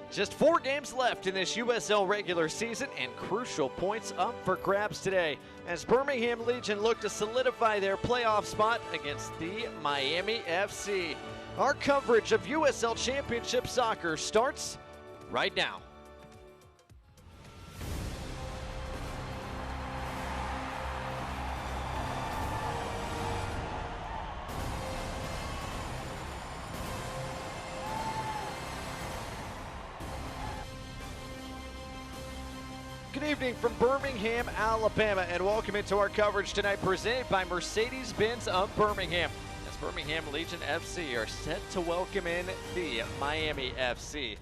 Just 4 games left in this USL regular season and crucial points up for grabs today as Birmingham Legion look to solidify their playoff spot against the Miami FC. Our coverage of USL Championship soccer starts right now. Good evening from Birmingham, Alabama, and welcome into our coverage tonight presented by Mercedes-Benz of Birmingham. As Birmingham Legion FC are set to welcome in the Miami FC.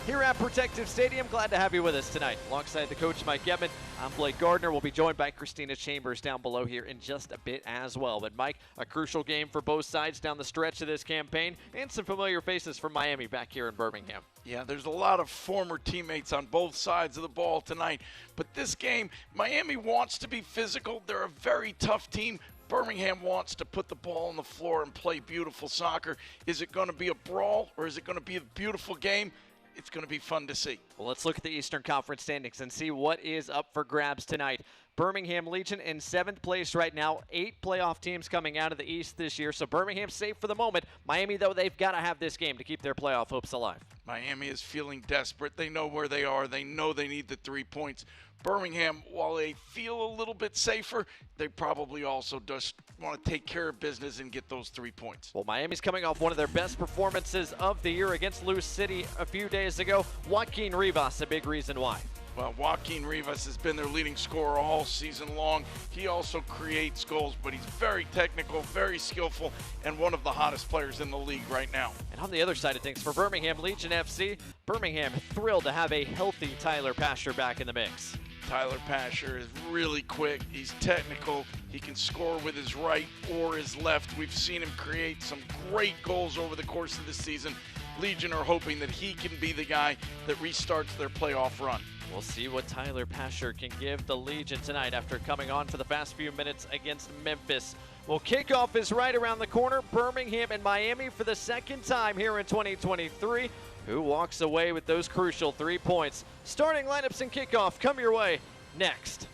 Here at Protective Stadium, glad to have you with us tonight. Alongside the coach, Mike Gebman, I'm Blake Gardner. We'll be joined by Christina Chambers down below here in just a bit as well. But Mike, a crucial game for both sides down the stretch of this campaign, and some familiar faces from Miami back here in Birmingham. Yeah, there's a lot of former teammates on both sides of the ball tonight. But this game, Miami wants to be physical. They're a very tough team. Birmingham wants to put the ball on the floor and play beautiful soccer. Is it going to be a brawl or is it going to be a beautiful game? It's going to be fun to see. Well, let's look at the Eastern Conference standings and see what is up for grabs tonight. Birmingham Legion in 7th place right now. 8 playoff teams coming out of the East this year, so Birmingham's safe for the moment. Miami, though, they've got to have this game to keep their playoff hopes alive. Miami is feeling desperate. They know where they are. They know they need the 3 points. Birmingham, while they feel a little bit safer, they probably also just want to take care of business and get those 3 points. Well, Miami's coming off one of their best performances of the year against Lewis City a few days ago. Joaquin Rivas, a big reason why. Well, Joaquin Rivas has been their leading scorer all season long. He also creates goals, but he's very technical, very skillful, and one of the hottest players in the league right now. And on the other side of things, for Birmingham Legion FC, Birmingham thrilled to have a healthy Tyler Pasher back in the mix. Tyler Pasher is really quick. He's technical. He can score with his right or his left. We've seen him create some great goals over the course of the season. Legion are hoping that he can be the guy that restarts their playoff run. We'll see what Tyler Pasher can give the Legion tonight after coming on for the past few minutes against Memphis. Well, kickoff is right around the corner. Birmingham and Miami for the second time here in 2023. Who walks away with those crucial 3 points? Starting lineups and kickoff come your way next.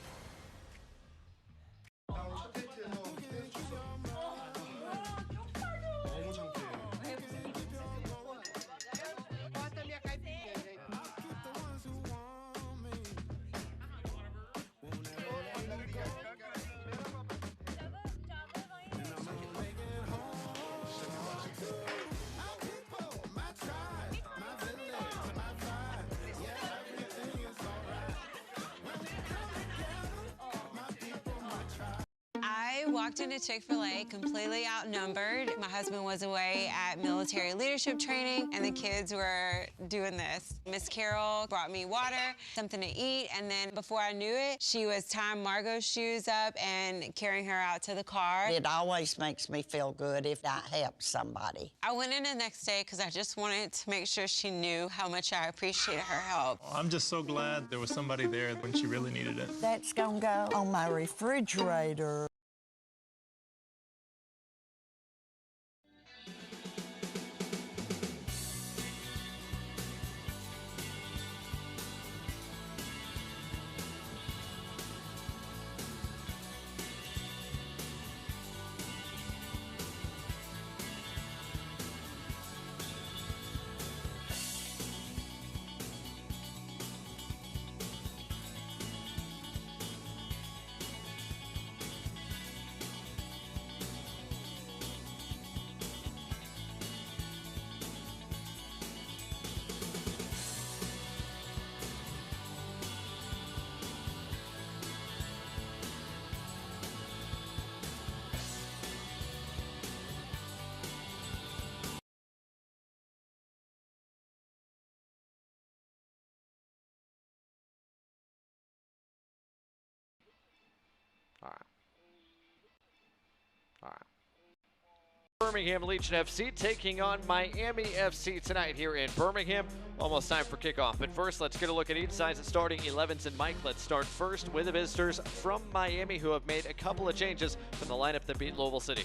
I walked into Chick-fil-A completely outnumbered. My husband was away at military leadership training, and the kids were doing this. Miss Carol brought me water, something to eat, and then before I knew it, she was tying Margot's shoes up and carrying her out to the car. It always makes me feel good if I help somebody. I went in the next day because I just wanted to make sure she knew how much I appreciated her help. I'm just so glad there was somebody there when she really needed it. That's gonna go on my refrigerator. All right. All right. Birmingham Legion FC taking on Miami FC tonight here in Birmingham. Almost time for kickoff. But first, let's get a look at each side's starting 11s. And Mike, let's start first with the visitors from Miami, who have made a couple of changes from the lineup that beat Louisville City.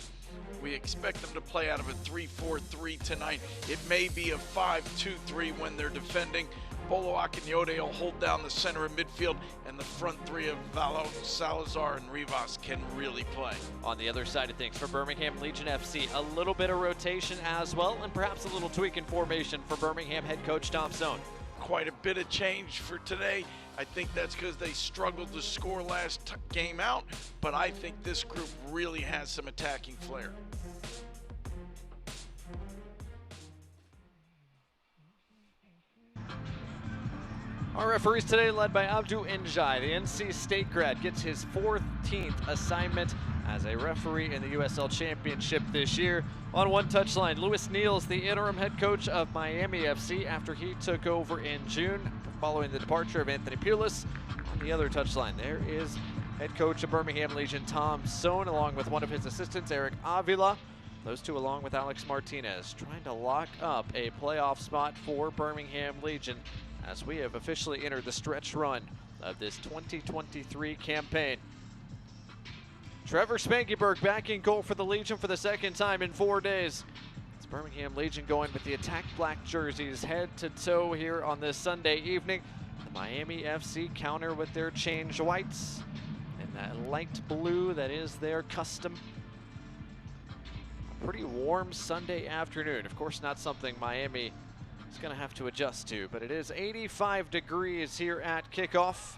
We expect them to play out of a 3-4-3 tonight. It may be a 5-2-3 when they're defending. Bolo Akinyote will hold down the center of midfield, and the front three of Valo, Salazar, and Rivas can really play. On the other side of things, for Birmingham Legion FC, a little bit of rotation as well, and perhaps a little tweak in formation for Birmingham head coach Tom Stone. Quite a bit of change for today. I think that's because they struggled to score last game out, but I think this group really has some attacking flair. Our referees today led by Abdu Njai. The NC State grad gets his 14th assignment as a referee in the USL Championship this year. On one touchline, Lewis Neal's the interim head coach of Miami FC after he took over in June following the departure of Anthony Pulis. On the other touchline, there is head coach of Birmingham Legion Tom Stone along with one of his assistants, Eric Avila. Those two along with Alex Martinez trying to lock up a playoff spot for Birmingham Legion as we have officially entered the stretch run of this 2023 campaign. Trevor Spangenberg back in goal for the Legion for the second time in 4 days. It's Birmingham Legion going with the attack black jerseys head to toe here on this Sunday evening. The Miami FC counter with their change whites and that light blue that is their custom. A pretty warm Sunday afternoon. Of course, not something Miami is going to have to adjust to, but it is 85 degrees here at kickoff.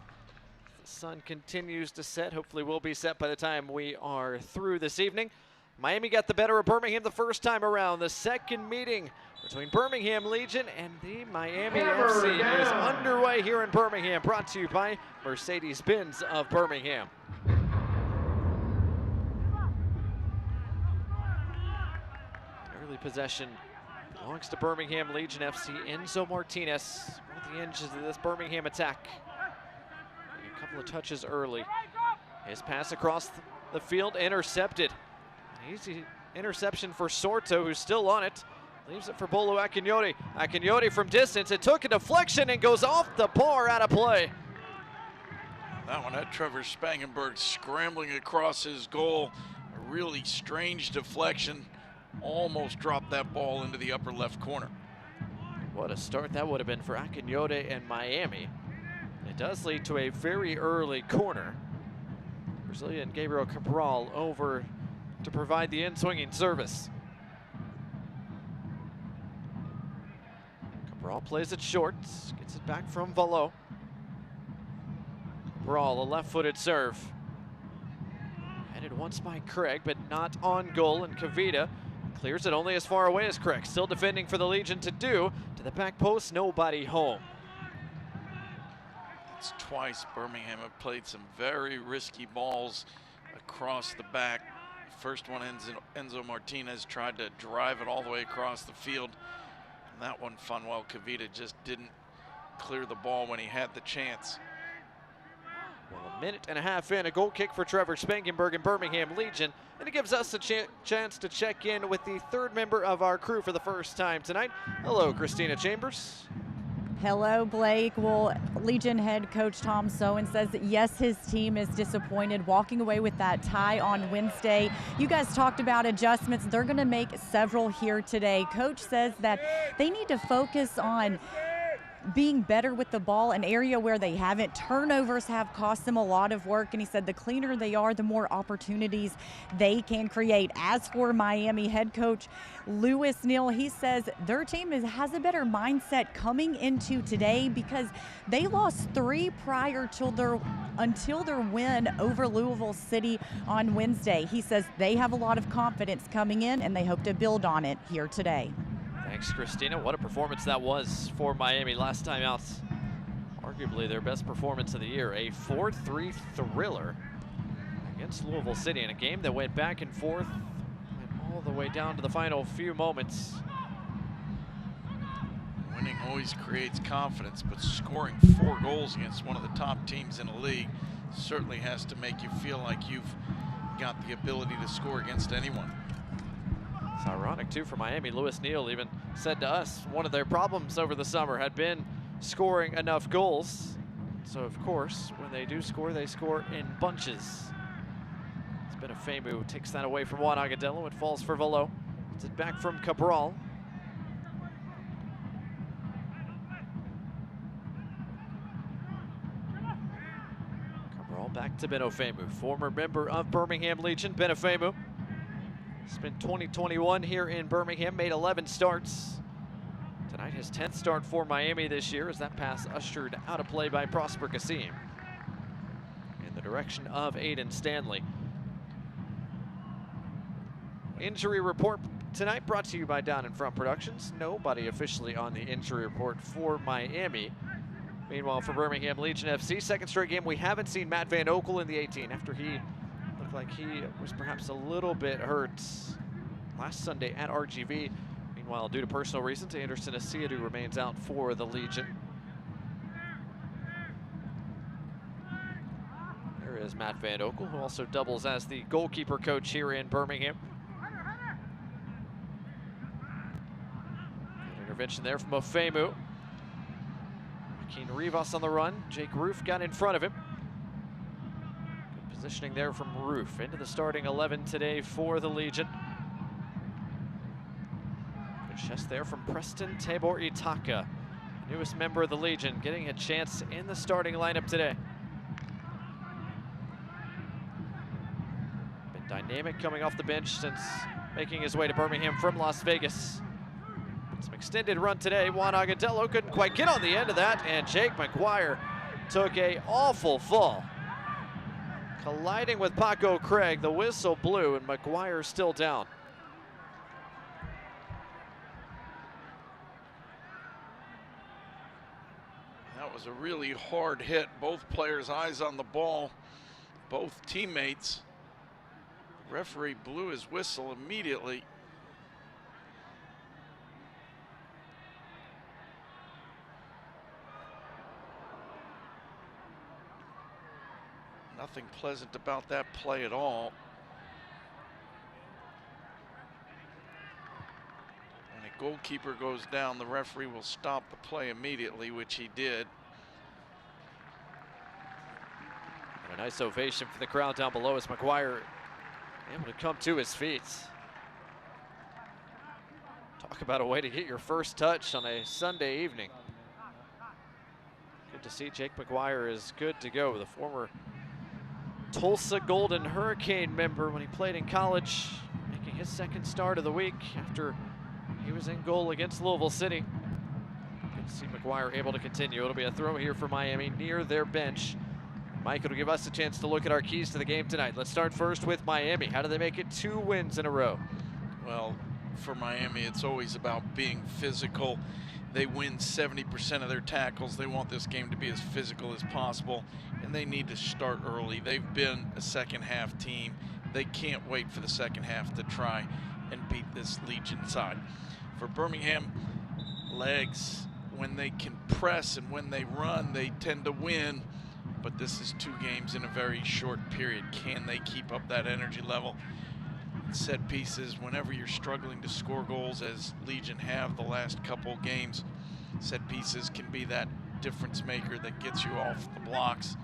The sun continues to set. Hopefully will be set by the time we are through this evening. Miami got the better of Birmingham the first time around. The second meeting between Birmingham Legion and the Miami FC is underway here in Birmingham, brought to you by Mercedes-Benz of Birmingham. Early possession belongs to Birmingham Legion FC. Enzo Martinez, one of the engines of this Birmingham attack. A couple of touches early. His pass across the field, intercepted. An easy interception for Sorto, who's still on it. Leaves it for Bolo Akinyote. Akinyote from distance. It took a deflection and goes off the bar, out of play. That one had Trevor Spangenberg scrambling across his goal. A really strange deflection. Almost dropped that ball into the upper left corner. What a start that would have been for Akinyote and Miami. It does lead to a very early corner. Brazilian Gabriel Cabral over to provide the in-swinging service. Cabral plays it short, gets it back from Valo. Cabral, a left-footed serve. Headed once by Craig, but not on goal, and Kavita clears it only as far away as Craig. Still defending for the Legion to do. To the back post, nobody home. It's twice Birmingham have played some very risky balls across the back. First one, Enzo Martinez tried to drive it all the way across the field. And that one, Fanuel Kavita just didn't clear the ball when he had the chance. Well, a minute and a half in, a goal kick for Trevor Spangenberg and Birmingham Legion. And it gives us a chance to check in with the third member of our crew for the first time tonight. Hello, Christina Chambers. Hello, Blake. Well, Legion head coach Tom Stone says that yes, his team is disappointed walking away with that tie on Wednesday. You guys talked about adjustments. They're going to make several here today. Coach says that they need to focus on being better with the ball, an area where they haven't. Turnovers have cost them a lot of work, and he said the cleaner they are, the more opportunities they can create. As for Miami head coach Lewis Neal, he says their team has a better mindset coming into today because they lost 3 prior to until their win over Louisville City on Wednesday. He says they have a lot of confidence coming in, and they hope to build on it here today. Thanks, Christina. What a performance that was for Miami last time out. Arguably their best performance of the year. A 4-3 thriller against Louisville City in a game that went back and forth, went all the way down to the final few moments. Winning always creates confidence, but scoring 4 goals against one of the top teams in the league certainly has to make you feel like you've got the ability to score against anyone. It's ironic too for Miami. Lewis Neal even said to us one of their problems over the summer had been scoring enough goals. So of course, when they do score, they score in bunches. It's been a Fame who takes that away from Juan Agudelo. It falls for Velo. It's it back from Cabral. Cabral back to Benofemu, former member of Birmingham Legion. Benofemu spent 2021 here in Birmingham, made 11 starts. Tonight his 10th start for Miami this year as that pass ushered out of play by Prosper Kassim in the direction of Aiden Stanley. Injury report tonight brought to you by Down in Front Productions. Nobody officially on the injury report for Miami. Meanwhile, for Birmingham Legion FC, second straight game we haven't seen Matt Van Okel in the 18 after he looked like he was perhaps a little bit hurt last Sunday at RGV. Meanwhile, due to personal reasons, Anderson Asiadu remains out for the Legion. There is Matt Van Okel, who also doubles as the goalkeeper coach here in Birmingham. Good intervention there from Ofemu. Joaquin Rivas on the run. Jake Roof got in front of him. Good positioning there from Roof into the starting 11 today for the Legion. Chest there from Preston Tabor Itaka, newest member of the Legion, getting a chance in the starting lineup today. Been dynamic coming off the bench since making his way to Birmingham from Las Vegas. Some extended run today. Juan Agudelo couldn't quite get on the end of that, and Jake McGuire took an awful fall. Colliding with Paco Craig, the whistle blew, and McGuire still down. That was a really hard hit. Both players' eyes on the ball, both teammates. The referee blew his whistle immediately. Nothing pleasant about that play at all. When a goalkeeper goes down, the referee will stop the play immediately, which he did. And a nice ovation for the crowd down below as McGuire able to come to his feet. Talk about a way to get your first touch on a Sunday evening. Good to see Jake McGuire is good to go. The former Tulsa Golden Hurricane member when he played in college, making his second start of the week after he was in goal against Louisville City. Good to see McGuire able to continue. It'll be a throw here for Miami near their bench. Mike, it'll give us a chance to look at our keys to the game tonight. Let's start first with Miami. How do they make it 2 wins in a row? Well, for Miami, it's always about being physical. They win 70% of their tackles. They want this game to be as physical as possible, and they need to start early. They've been a second half team. They can't wait for the second half to try and beat this Legion side. For Birmingham, legs, when they can press and when they run, they tend to win. But this is 2 games in a very short period. Can they keep up that energy level? Set pieces, whenever you're struggling to score goals, as Legion have the last couple games, set pieces can be that difference maker that gets you off the blocks.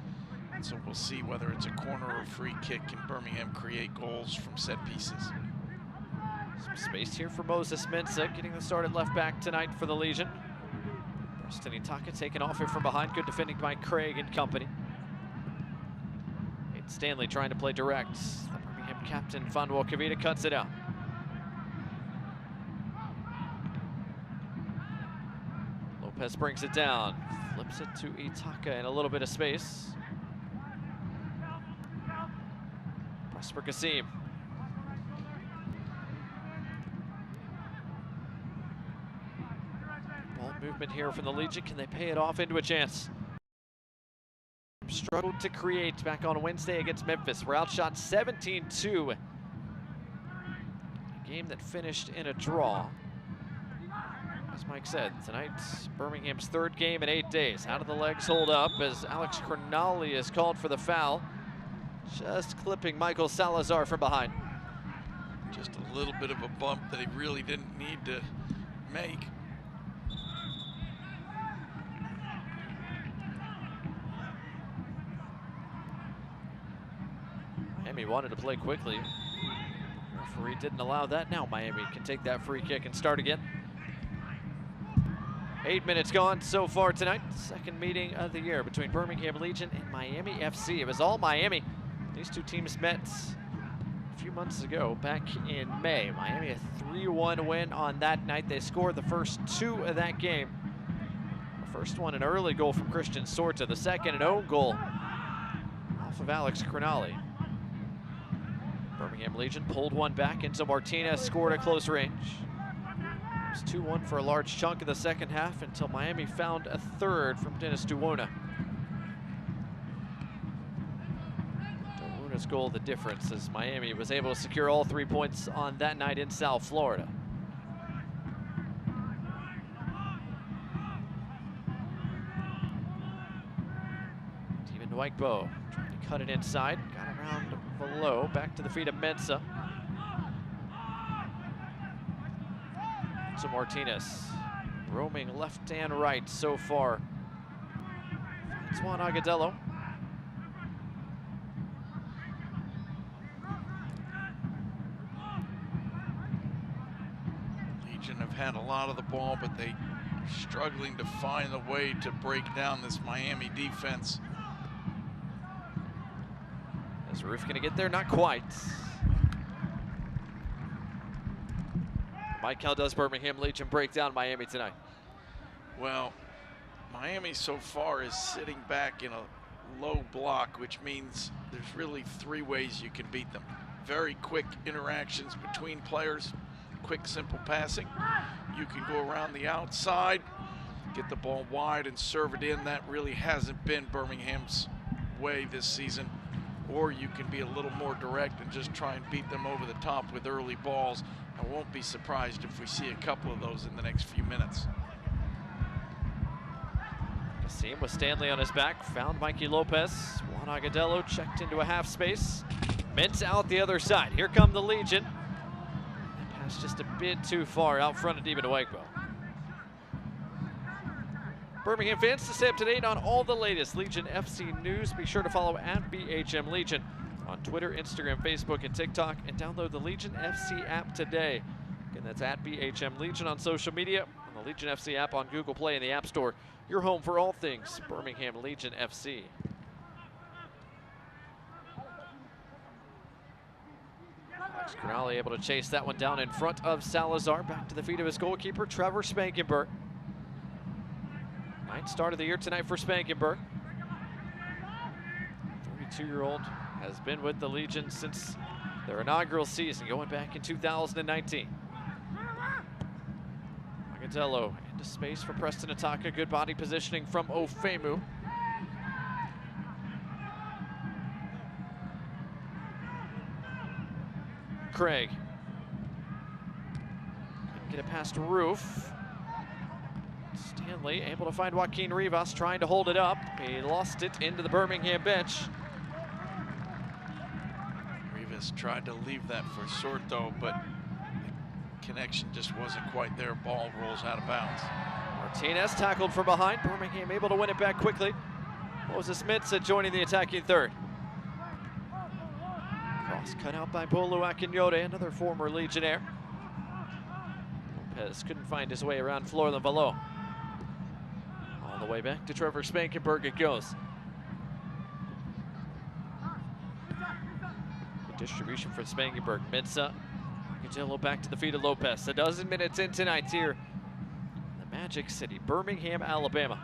And so we'll see whether it's a corner or a free kick. Can Birmingham create goals from set pieces? Some space here for Moses Mensah, getting the start at left back tonight for the Legion. Preston Itaka taken off here from behind. Good defending by Craig and company. It's Stanley trying to play direct. The Birmingham captain, Fanuel Kavita, cuts it out. Lopez brings it down. Flips it to Itaka in a little bit of space. Prosper Kassim. Ball movement here from the Legion. Can they pay it off into a chance? Struggled to create back on Wednesday against Memphis. We're outshot 17-2. A game that finished in a draw. As Mike said, tonight's Birmingham's 3rd game in 8 days. How do the legs hold up as Alex Crognali is called for the foul? Just clipping Michael Salazar from behind. Just a little bit of a bump that he really didn't need to make. Miami wanted to play quickly. Referee didn't allow that. Now Miami can take that free kick and start again. 8 minutes gone so far tonight. Second meeting of the year between Birmingham Legion and Miami FC. It was all Miami. These two teams met a few months ago, back in May. Miami a 3-1 win on that night. They scored the first two of that game. The first one, an early goal from Christian Sorta. The second, an own goal off of Alex Martinez. Birmingham Legion pulled one back into Martinez, scored at close range. It was 2-1 for a large chunk of the second half until Miami found a third from Dennis Duwona. Duwona's goal, the difference, as Miami was able to secure all 3 points on that night in South Florida. Steven Dwigbo trying to cut it inside, got around below, back to the feet of Mensah. To Martinez, roaming left and right so far. It's Juan Agadello. Legion have had a lot of the ball, but they are struggling to find the way to break down this Miami defense. Is Roof gonna get there? Not quite. Mike, how does Birmingham Legion break down Miami tonight? Well, Miami so far is sitting back in a low block, which means there's really 3 ways you can beat them. Very quick interactions between players, quick, simple passing. You can go around the outside, get the ball wide and serve it in. That really hasn't been Birmingham's way this season. Or you can be a little more direct and just try and beat them over the top with early balls. I won't be surprised if we see a couple of those in the next few minutes. Kassim with Stanley on his back, found Mikey Lopez. Juan Agadello checked into a half space. Mintz out the other side. Here come the Legion. That pass just a bit too far out front of Steven Dwigbo. Birmingham fans, to stay up to date on all the latest Legion FC news, be sure to follow at BHM Legion on Twitter, Instagram, Facebook, and TikTok, and download the Legion FC app today. Again, that's at BHM Legion on social media, and the Legion FC app on Google Play and the App Store. Your home for all things Birmingham Legion FC. Alex Martinez able to chase that one down in front of Salazar. Back to the feet of his goalkeeper, Trevor Spankenberg. 9th start of the year tonight for Spankenberg. 32-year-old has been with the Legion since their inaugural season, going back in 2019. Agadello into space for Preston Ataka. Good body positioning from Ofemu. Craig. Couldn't get it past Roof. Stanley able to find Joaquin Rivas, trying to hold it up. He lost it into the Birmingham bench. Rivas tried to leave that for Sorto, but the connection just wasn't quite there. Ball rolls out of bounds. Martinez tackled from behind. Birmingham able to win it back quickly. Moses Mensah joining the attacking third. Cross cut out by Bolu Akinyode, another former Legionnaire. Lopez couldn't find his way around Florian Valo. All the way back to Trevor Spankenberg it goes. Good distribution for Spankenberg. Mensah. Agadello back to the feet of Lopez. A dozen minutes in tonight here in the Magic City, Birmingham, Alabama.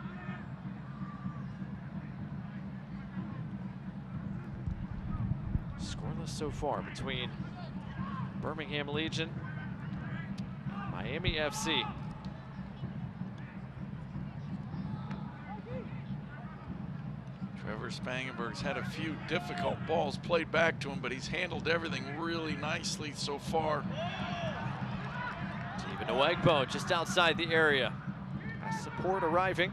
Scoreless so far between Birmingham Legion and Miami FC. Trevor Spangenberg's had a few difficult balls played back to him, but he's handled everything really nicely so far. Steven Dwigbo just outside the area. Support arriving.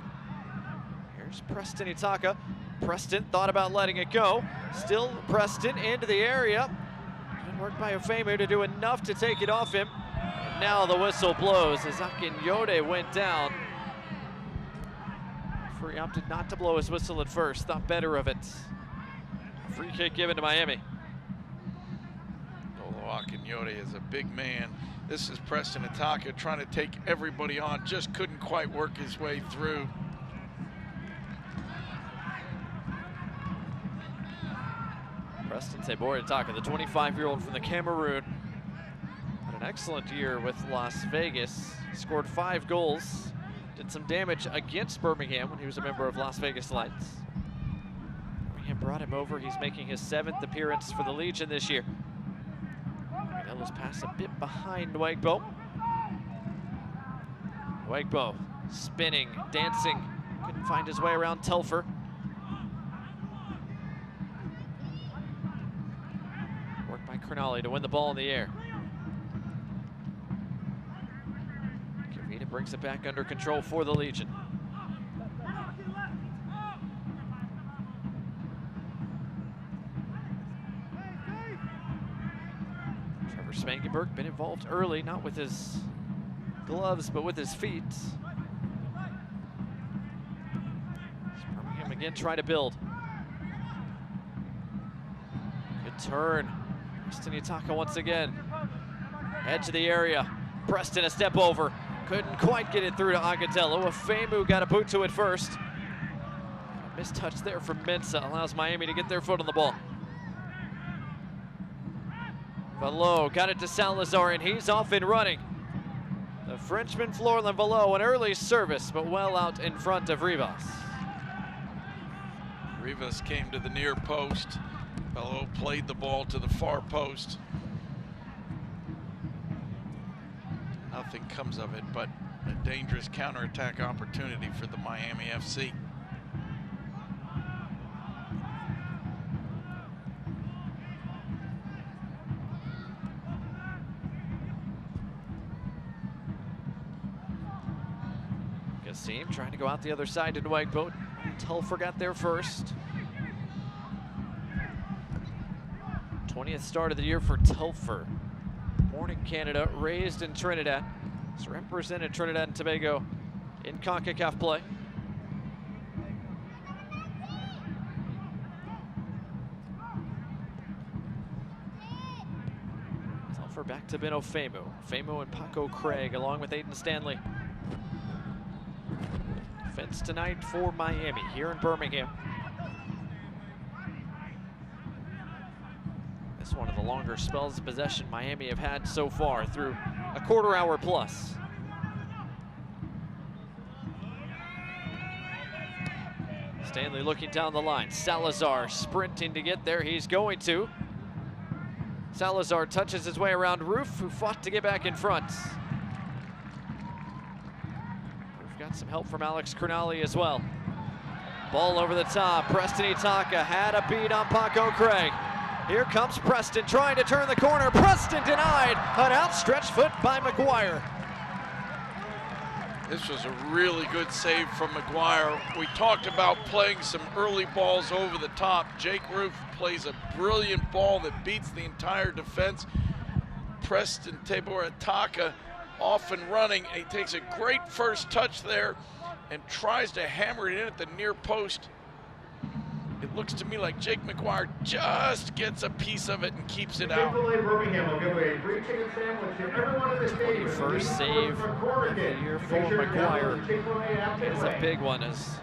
Here's Preston Ataka. Preston thought about letting it go. Still Preston into the area. Work by Ofemu to do enough to take it off him. And now the whistle blows as Akinyode went down. Referee opted not to blow his whistle at first, thought better of it. Free kick given to Miami. Akinyode is a big man. This is Preston Ataka trying to take everybody on, just couldn't quite work his way through. Preston Teboy Ataka, the 25-year-old from the Cameroon, had an excellent year with Las Vegas. Scored 5 goals, did some damage against Birmingham when he was a member of Las Vegas Lights. Birmingham brought him over. He's making his 7th appearance for the Legion this year. Manelo's pass a bit behind Nwegbo. Nwegbo spinning, dancing, couldn't find his way around Telfer. Worked by Crognali to win the ball in the air. Kavita brings it back under control for the Legion. Spangenberg been involved early, not with his gloves, but with his feet. Birmingham again try to build. Good turn. Preston Ataka once again. Edge of the area. Preston a step over. Couldn't quite get it through to Agadello. Ofemu got a boot to it first. A missed touch there from Mensah allows Miami to get their foot on the ball. Valo got it to Salazar, and he's off and running. The Frenchman Florlan Valo, an early service, but well out in front of Rivas. Rivas came to the near post. Valo played the ball to the far post. Nothing comes of it, but a dangerous counterattack opportunity for the Miami FC. Seam trying to go out the other side to Nwegbo. Telfer got there first. 20th start of the year for Telfer. Born in Canada, raised in Trinidad. He's represented Trinidad and Tobago in CONCACAF play. Telfer back to Ben Ofemu. Ofemu and Paco Craig along with Aiden Stanley. Defense tonight for Miami here in Birmingham. This is one of the longer spells of possession Miami have had so far through a quarter hour plus. Stanley looking down the line. Salazar sprinting to get there. He's going to. Salazar touches his way around Roof, who fought to get back in front. Got some help from Alex Crognali as well. Ball over the top. Preston Ataka had a beat on Paco Craig. Here comes Preston trying to turn the corner. Preston denied. An outstretched foot by McGuire. This was a really good save from McGuire. We talked about playing some early balls over the top. Jake Roof plays a brilliant ball that beats the entire defense. Preston Tabor Ataka off and running, and he takes a great first touch there and tries to hammer it in at the near post. It looks to me like Jake McGuire just gets a piece of it and keeps it out. 21st save of the year for McGuire. It's a big one as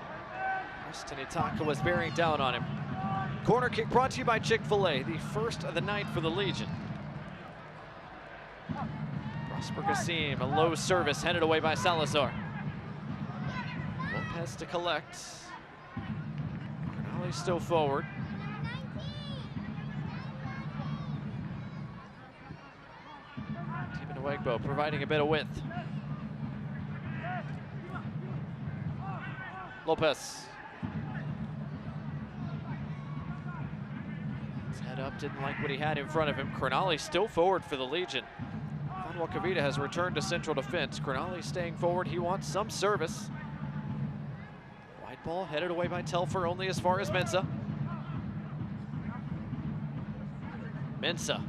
Preston Ataka was bearing down on him. Corner kick brought to you by Chick-fil-A, the first of the night for the Legion. Prosper Kassim, a low service headed away by Salazar. Lopez to collect. Crognali's still forward. Team Nwegbo providing a bit of width. Lopez. His head up, didn't like what he had in front of him. Crognali still forward for the Legion. Kavita has returned to central defense. Crognali staying forward. He wants some service. Wide ball headed away by Telfer, only as far as Mensah. Mensah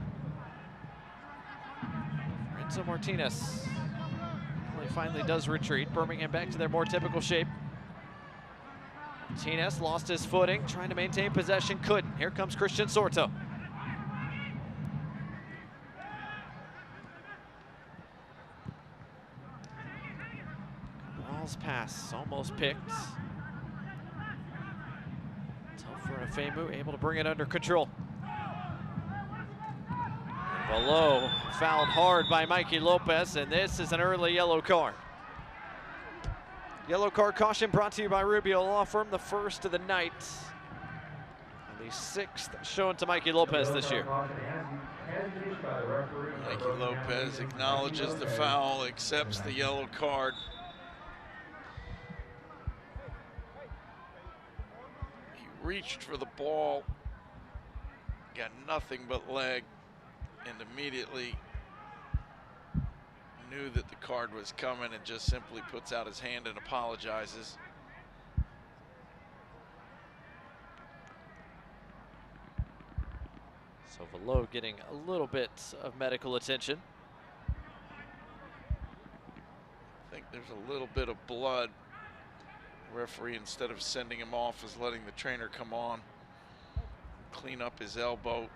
Enzo Martinez. Well, he finally does retreat. Birmingham back to their more typical shape. Martinez lost his footing, trying to maintain possession, couldn't. Here comes Christian Sorto. Ball's pass, almost picked. Femu able to bring it under control. Below, fouled hard by Mikey Lopez, and this is an early yellow card. Yellow card caution brought to you by Rubio Law Firm, the first of the night. And the 6th shown to Mikey Lopez this year. Mikey Lopez acknowledges the foul, accepts the yellow card. Reached for the ball, got nothing but leg, and immediately knew that the card was coming and just simply puts out his hand and apologizes. So Velo getting a little bit of medical attention. I think there's a little bit of blood. Referee, instead of sending him off, is letting the trainer come on, clean up his elbow.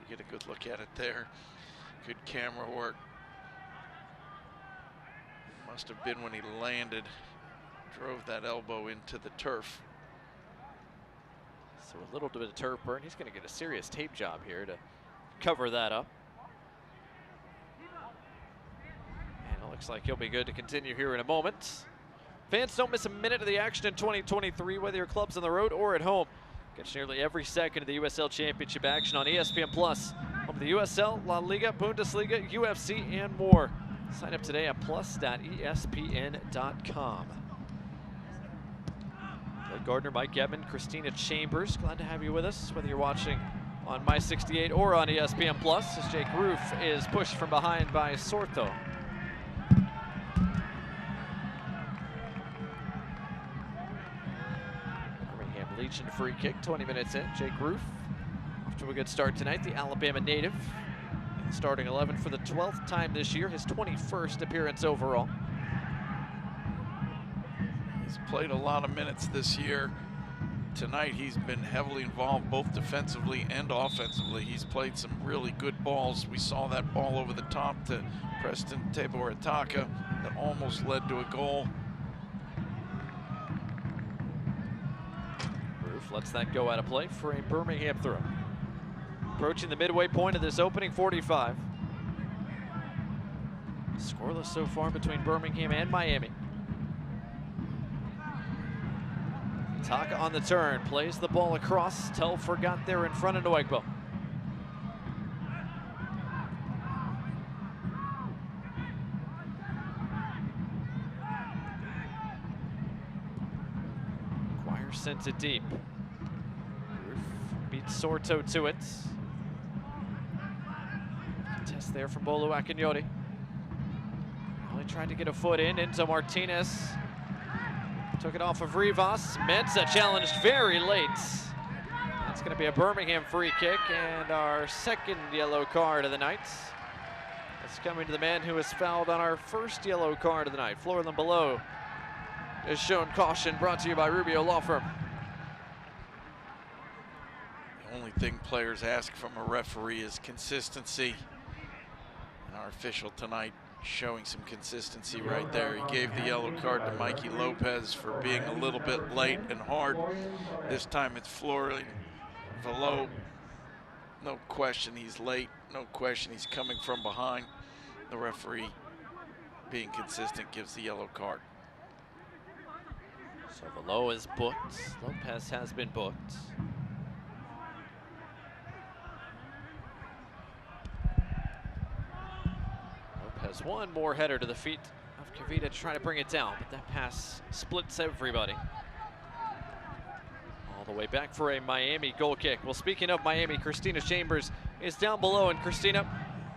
You get a good look at it there. Good camera work. Must have been when he landed, drove that elbow into the turf. So a little bit of turf burn. He's going to get a serious tape job here to cover that up. Looks like he'll be good to continue here in a moment. Fans, don't miss a minute of the action in 2023, whether your club's on the road or at home. Catch nearly every second of the USL Championship action on ESPN Plus. Home of the USL, La Liga, Bundesliga, UFC, and more. Sign up today at plus.espn.com. Blake Gardner, Mike Edmond, Christina Chambers, glad to have you with us, whether you're watching on My 68 or on ESPN Plus, as Jake Roof is pushed from behind by Sorto. Legion free kick, 20 minutes in. Jake Roof off to a good start tonight, the Alabama native. In the starting 11 for the 12th time this year, his 21st appearance overall. He's played a lot of minutes this year. Tonight he's been heavily involved both defensively and offensively. He's played some really good balls. We saw that ball over the top to Preston Teboritaka that almost led to a goal. Lets that go out of play for a Birmingham throw. Approaching the midway point of this opening 45. Scoreless so far between Birmingham and Miami. Taka on the turn, plays the ball across. Telfer got there in front of Noegbo. Guire sent it deep. Beats Sorto to it. Test there from Bolu Akinyoti. Only tried to get a foot in. Enzo Martinez took it off of Rivas. Mensah challenged very late. That's going to be a Birmingham free kick and our second yellow card of the night. It's coming to the man who was fouled on our first yellow card of the night. Florlin Below is shown caution, brought to you by Rubio Law Firm. Only thing players ask from a referee is consistency. And our official tonight showing some consistency right there. He gave the yellow card to Mikey Lopez for being a little bit late and hard. This time it's Florlin Below. No question he's late. No question he's coming from behind. The referee, being consistent, gives the yellow card. So Below is booked. Lopez has been booked. Has one more header to the feet of Kavita trying to bring it down, but that pass splits everybody. All the way back for a Miami goal kick. Well, speaking of Miami, Christina Chambers is down below, and Christina,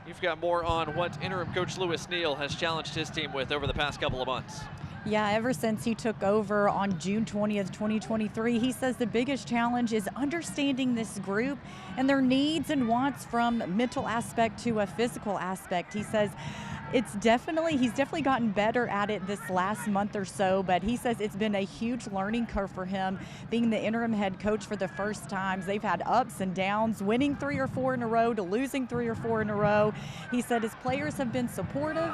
you've got more on what interim coach Lewis Neal has challenged his team with over the past couple of months. Yeah, ever since he took over on June 20th, 2023, he says the biggest challenge is understanding this group and their needs and wants from mental aspect to a physical aspect. He says he's definitely gotten better at it this last month or so, but he says it's been a huge learning curve for him being the interim head coach for the first time. They've had ups and downs, winning 3 or 4 in a row to losing 3 or 4 in a row. He said his players have been supportive,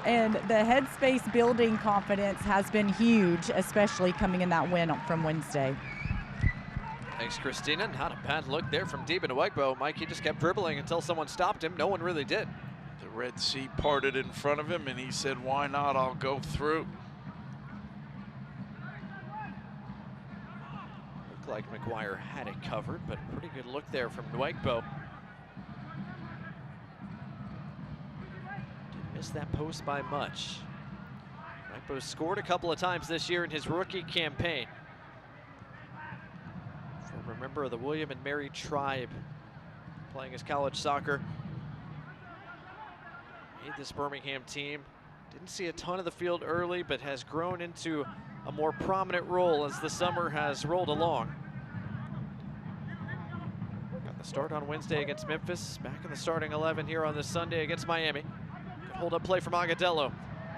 and the headspace building confidence has been huge, especially coming in that win from Wednesday. Thanks, Christina. Not a bad look there from Deep into Wegbo. Mike, he just kept dribbling until someone stopped him. No one really did. The Red Sea parted in front of him, and he said, why not? I'll go through. Looked like McGuire had it covered, but pretty good look there from Nwegbo. Didn't miss that post by much. Nwegbo scored a couple of times this year in his rookie campaign. Former member of the William and Mary Tribe, playing his college soccer. Made this Birmingham team. Didn't see a ton of the field early, but has grown into a more prominent role as the summer has rolled along. Got the start on Wednesday against Memphis, back in the starting 11 here on this Sunday against Miami. Good hold-up play from Agadello.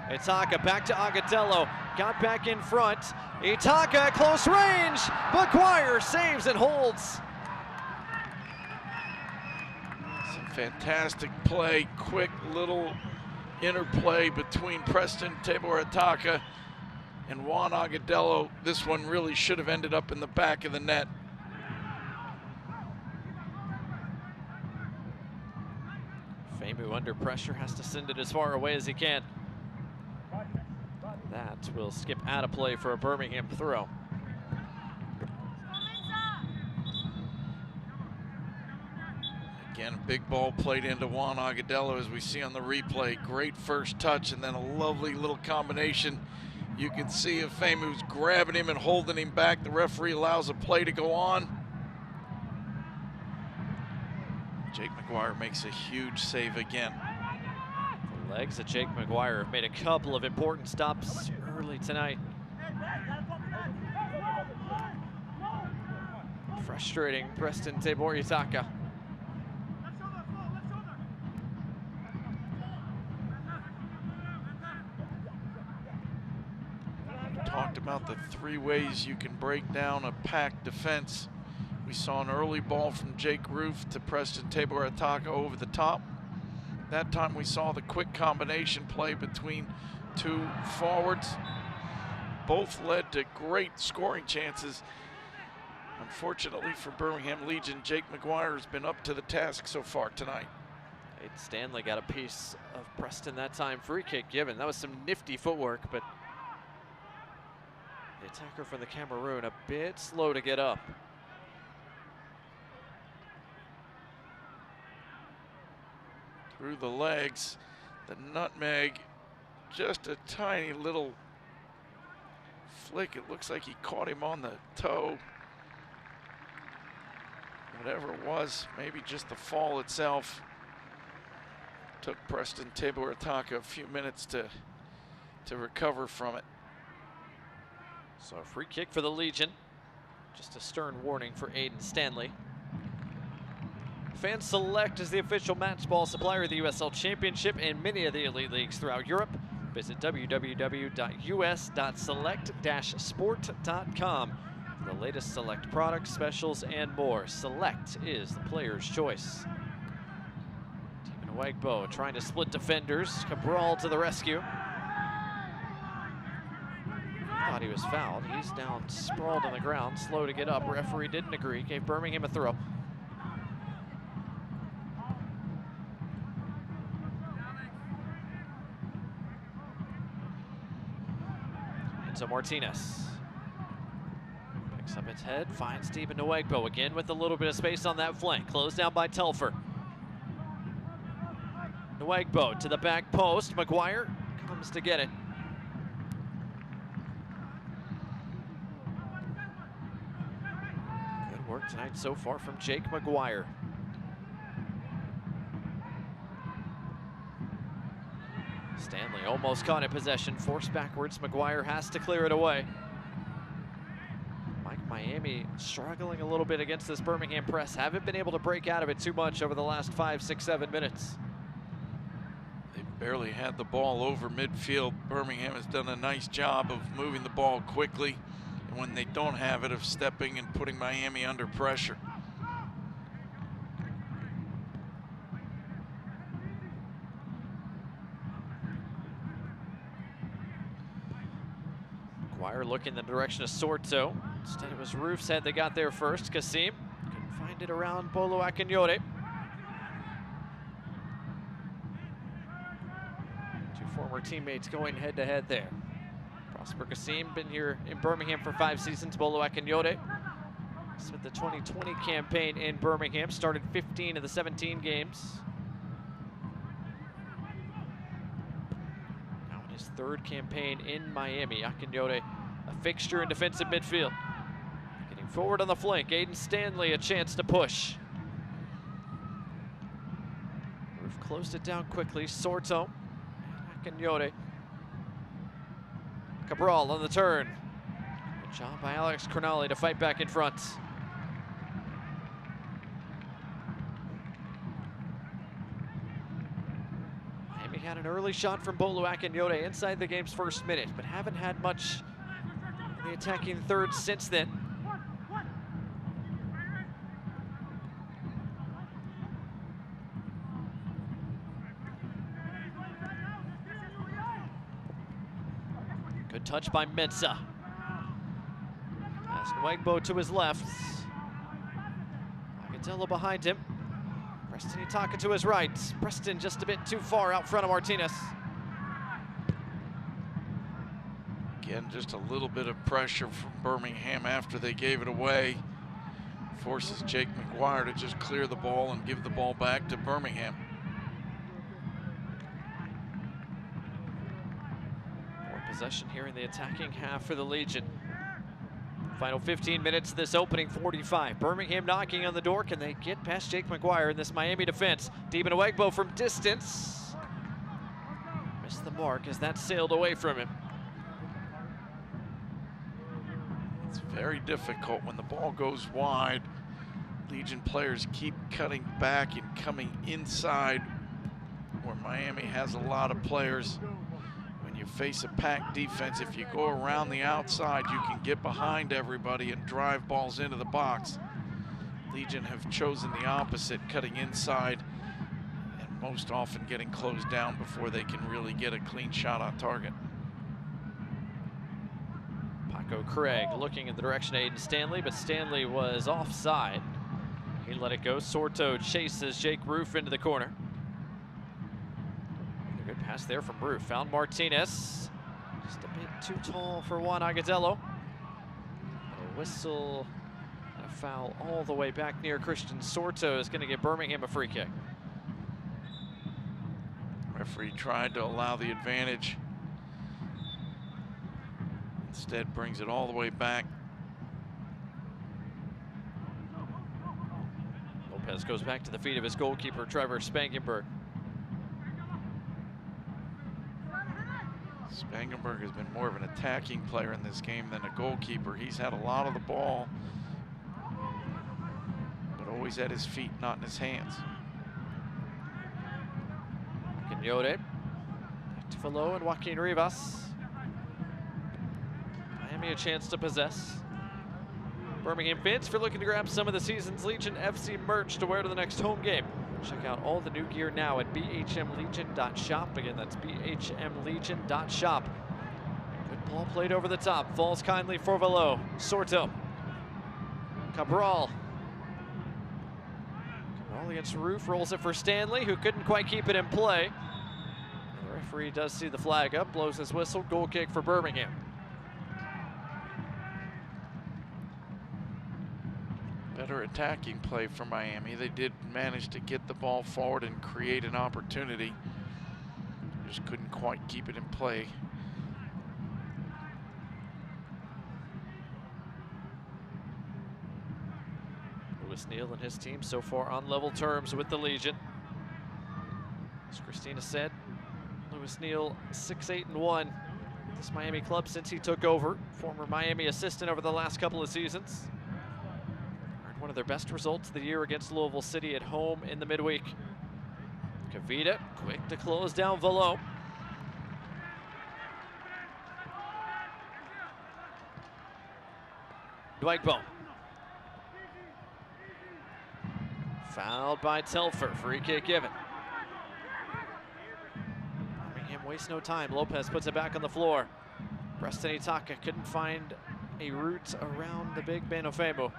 Itaka back to Agadello, got back in front. Itaka at close range, McGuire saves and holds. Some fantastic play, quick little interplay between Preston Tabor-Itaka and Juan Agadello. This one really should have ended up in the back of the net. Famu under pressure has to send it as far away as he can. That will skip out of play for a Birmingham throw. Again, a big ball played into Juan Agadello as we see on the replay. Great first touch and then a lovely little combination. You can see if Famu's grabbing him and holding him back. The referee allows a play to go on. Jake McGuire makes a huge save again. The legs of Jake McGuire have made a couple of important stops early tonight. Frustrating Preston Tabor-Itaka. Talked about the 3 ways you can break down a packed defense. We saw an early ball from Jake Roof to Preston Tabor-Itaka over the top. That time we saw the quick combination play between 2 forwards. Both led to great scoring chances. Unfortunately for Birmingham Legion, Jake McGuire has been up to the task so far tonight. Aiden Stanley got a piece of Preston that time. Free kick given. That was some nifty footwork, but the attacker from the Cameroon a bit slow to get up. Through the legs, the nutmeg, just a tiny little flick. It looks like he caught him on the toe. Whatever it was, maybe just the fall itself. Took Preston Tabor-Itaka a few minutes to recover from it. So a free kick for the Legion. Just a stern warning for Aiden Stanley. Fan Select is the official match ball supplier of the USL Championship and many of the elite leagues throughout Europe. Visit www.us.select-sport.com for the latest Select products, specials, and more. Select is the player's choice. Team Nwegbo trying to split defenders. Cabral to the rescue. Thought he was fouled. He's down sprawled on the ground, slow to get up. Referee didn't agree, gave Birmingham a throw. So Martinez picks up its head, finds Stephen Nwegbo again with a little bit of space on that flank. Closed down by Telfer. Nwegbo to the back post. McGuire comes to get it. Good work tonight so far from Jake McGuire. Stanley They almost caught in possession, forced backwards. McGuire has to clear it away. Miami struggling a little bit against this Birmingham press. Haven't been able to break out of it too much over the last 5, 6, 7 minutes. They barely had the ball over midfield. Birmingham has done a nice job of moving the ball quickly, and when they don't have it, of stepping and putting Miami under pressure. McGuire looking in the direction of Sorto. Instead it was Roof's head that got there first. Kasim couldn't find it around Bolo Akinyore. Two former teammates going head to head there. Prosper Kasim been here in Birmingham for 5 seasons. Bolo Akinyore with the 2020 campaign in Birmingham, started 15 of the 17 games. Now in his 3rd campaign in Miami, Akinyore a fixture in defensive midfield. Getting forward on the flank, Aiden Stanley a chance to push. Roof closed it down quickly, Sorto, and Akinyore. Cabral on the turn. Good job by Alex Cronali to fight back in front. Miami had an early shot from Bolo Akinyore inside the game's 1st minute, but haven't had much in the attacking 3rd since then. Good touch by Mensah. Pass Nwegbo to his left. Agadello behind him. Preston Itaka to his right. Preston just a bit too far out front of Martinez. Again, just a little bit of pressure from Birmingham after they gave it away. Forces Jake McGuire to just clear the ball and give the ball back to Birmingham. More possession here in the attacking half for the Legion. Final 15 minutes of this opening 45. Birmingham knocking on the door. Can they get past Jake McGuire in this Miami defense? Demon Nwegbo from distance. Missed the mark as that sailed away from him. It's very difficult when the ball goes wide. Legion players keep cutting back and coming inside where Miami has a lot of players. When you face a packed defense, if you go around the outside, you can get behind everybody and drive balls into the box. Legion have chosen the opposite, cutting inside and most often getting closed down before they can really get a clean shot on target. Paco Craig looking in the direction of Aiden Stanley, but Stanley was offside. He let it go. Sorto chases Jake Roof into the corner. A good pass there from Roof. Found Martinez. Just a bit too tall for Juan Agadello. A whistle and a foul all the way back near Christian Sorto is going to give Birmingham a free kick. Referee tried to allow the advantage. Instead brings it all the way back. Lopez goes back to the feet of his goalkeeper, Trevor Spangenberg. Spangenberg has been more of an attacking player in this game than a goalkeeper. He's had a lot of the ball, but always at his feet, not in his hands. Akinyore, Tifalo and Joaquin Rivas. Miami a chance to possess. Birmingham fans, if you're looking to grab some of the season's Legion FC merch to wear to the next home game, check out all the new gear now at bhmlegion.shop. Again, that's bhmlegion.shop. Good ball played over the top. Falls kindly for Velo. Sorto. Cabral. Cabral against Roof. Rolls it for Stanley, who couldn't quite keep it in play. And the referee does see the flag up, blows his whistle. Goal kick for Birmingham. Better attacking play for Miami. They did manage to get the ball forward and create an opportunity. Just couldn't quite keep it in play. Lewis Neal and his team so far on level terms with the Legion. As Christina said, Lewis Neal 6-8-1. This Miami club since he took over. Former Miami assistant over the last couple of seasons. Earned one of their best results of the year against Louisville City at home in the midweek. Kavita quick to close down Velo. Dwigbo. Fouled by Telfer, free kick given. Birmingham wastes no time. Lopez puts it back on the floor. Preston Itaka couldn't find a route around the big Ben Ofemu.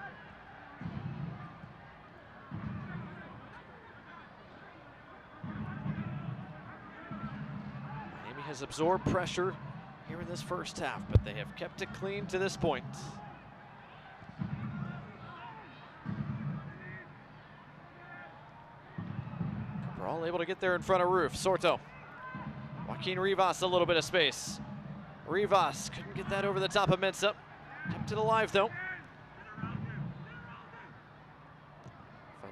Miami has absorbed pressure here in this first half, but they have kept it clean to this point. All able to get there in front of Roof. Sorto. Joaquin Rivas a little bit of space. Rivas couldn't get that over the top of Mensah. Kept it alive though.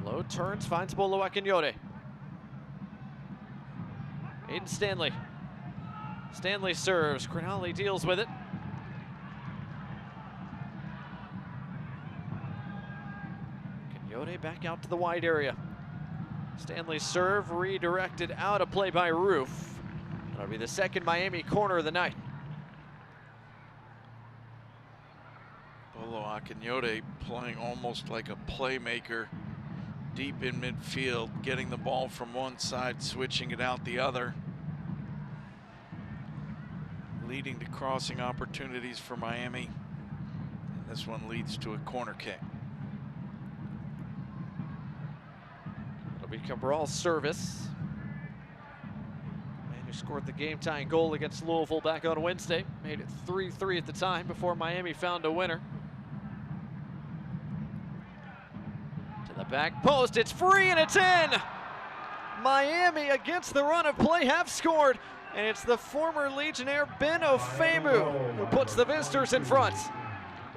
Low turns, finds Bolo Akinyode. Aiden Stanley. Stanley serves. Crinali deals with it. Akinyode back out to the wide area. Stanley serve redirected out of play by Roof. That'll be the second Miami corner of the night. Bolo Akinyode playing almost like a playmaker deep in midfield, getting the ball from one side, switching it out the other, leading to crossing opportunities for Miami. And this one leads to a corner kick. Cabral's service. Man who scored the game-tying goal against Louisville back on Wednesday. Made it 3-3 at the time before Miami found a winner. To the back post, it's free and it's in! Miami against the run of play have scored, and it's the former Legionnaire Ben Ofemu who puts the visitors in front.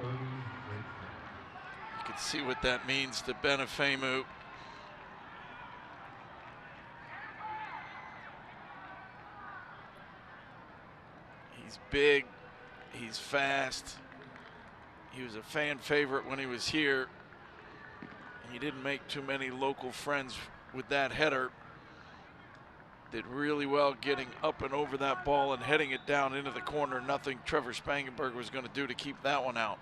You can see what that means to Ben Ofemu. He's big, he's fast. He was a fan favorite when he was here. He didn't make too many local friends with that header. Did really well getting up and over that ball and heading it down into the corner. Nothing Trevor Spangenberg was going to do to keep that one out.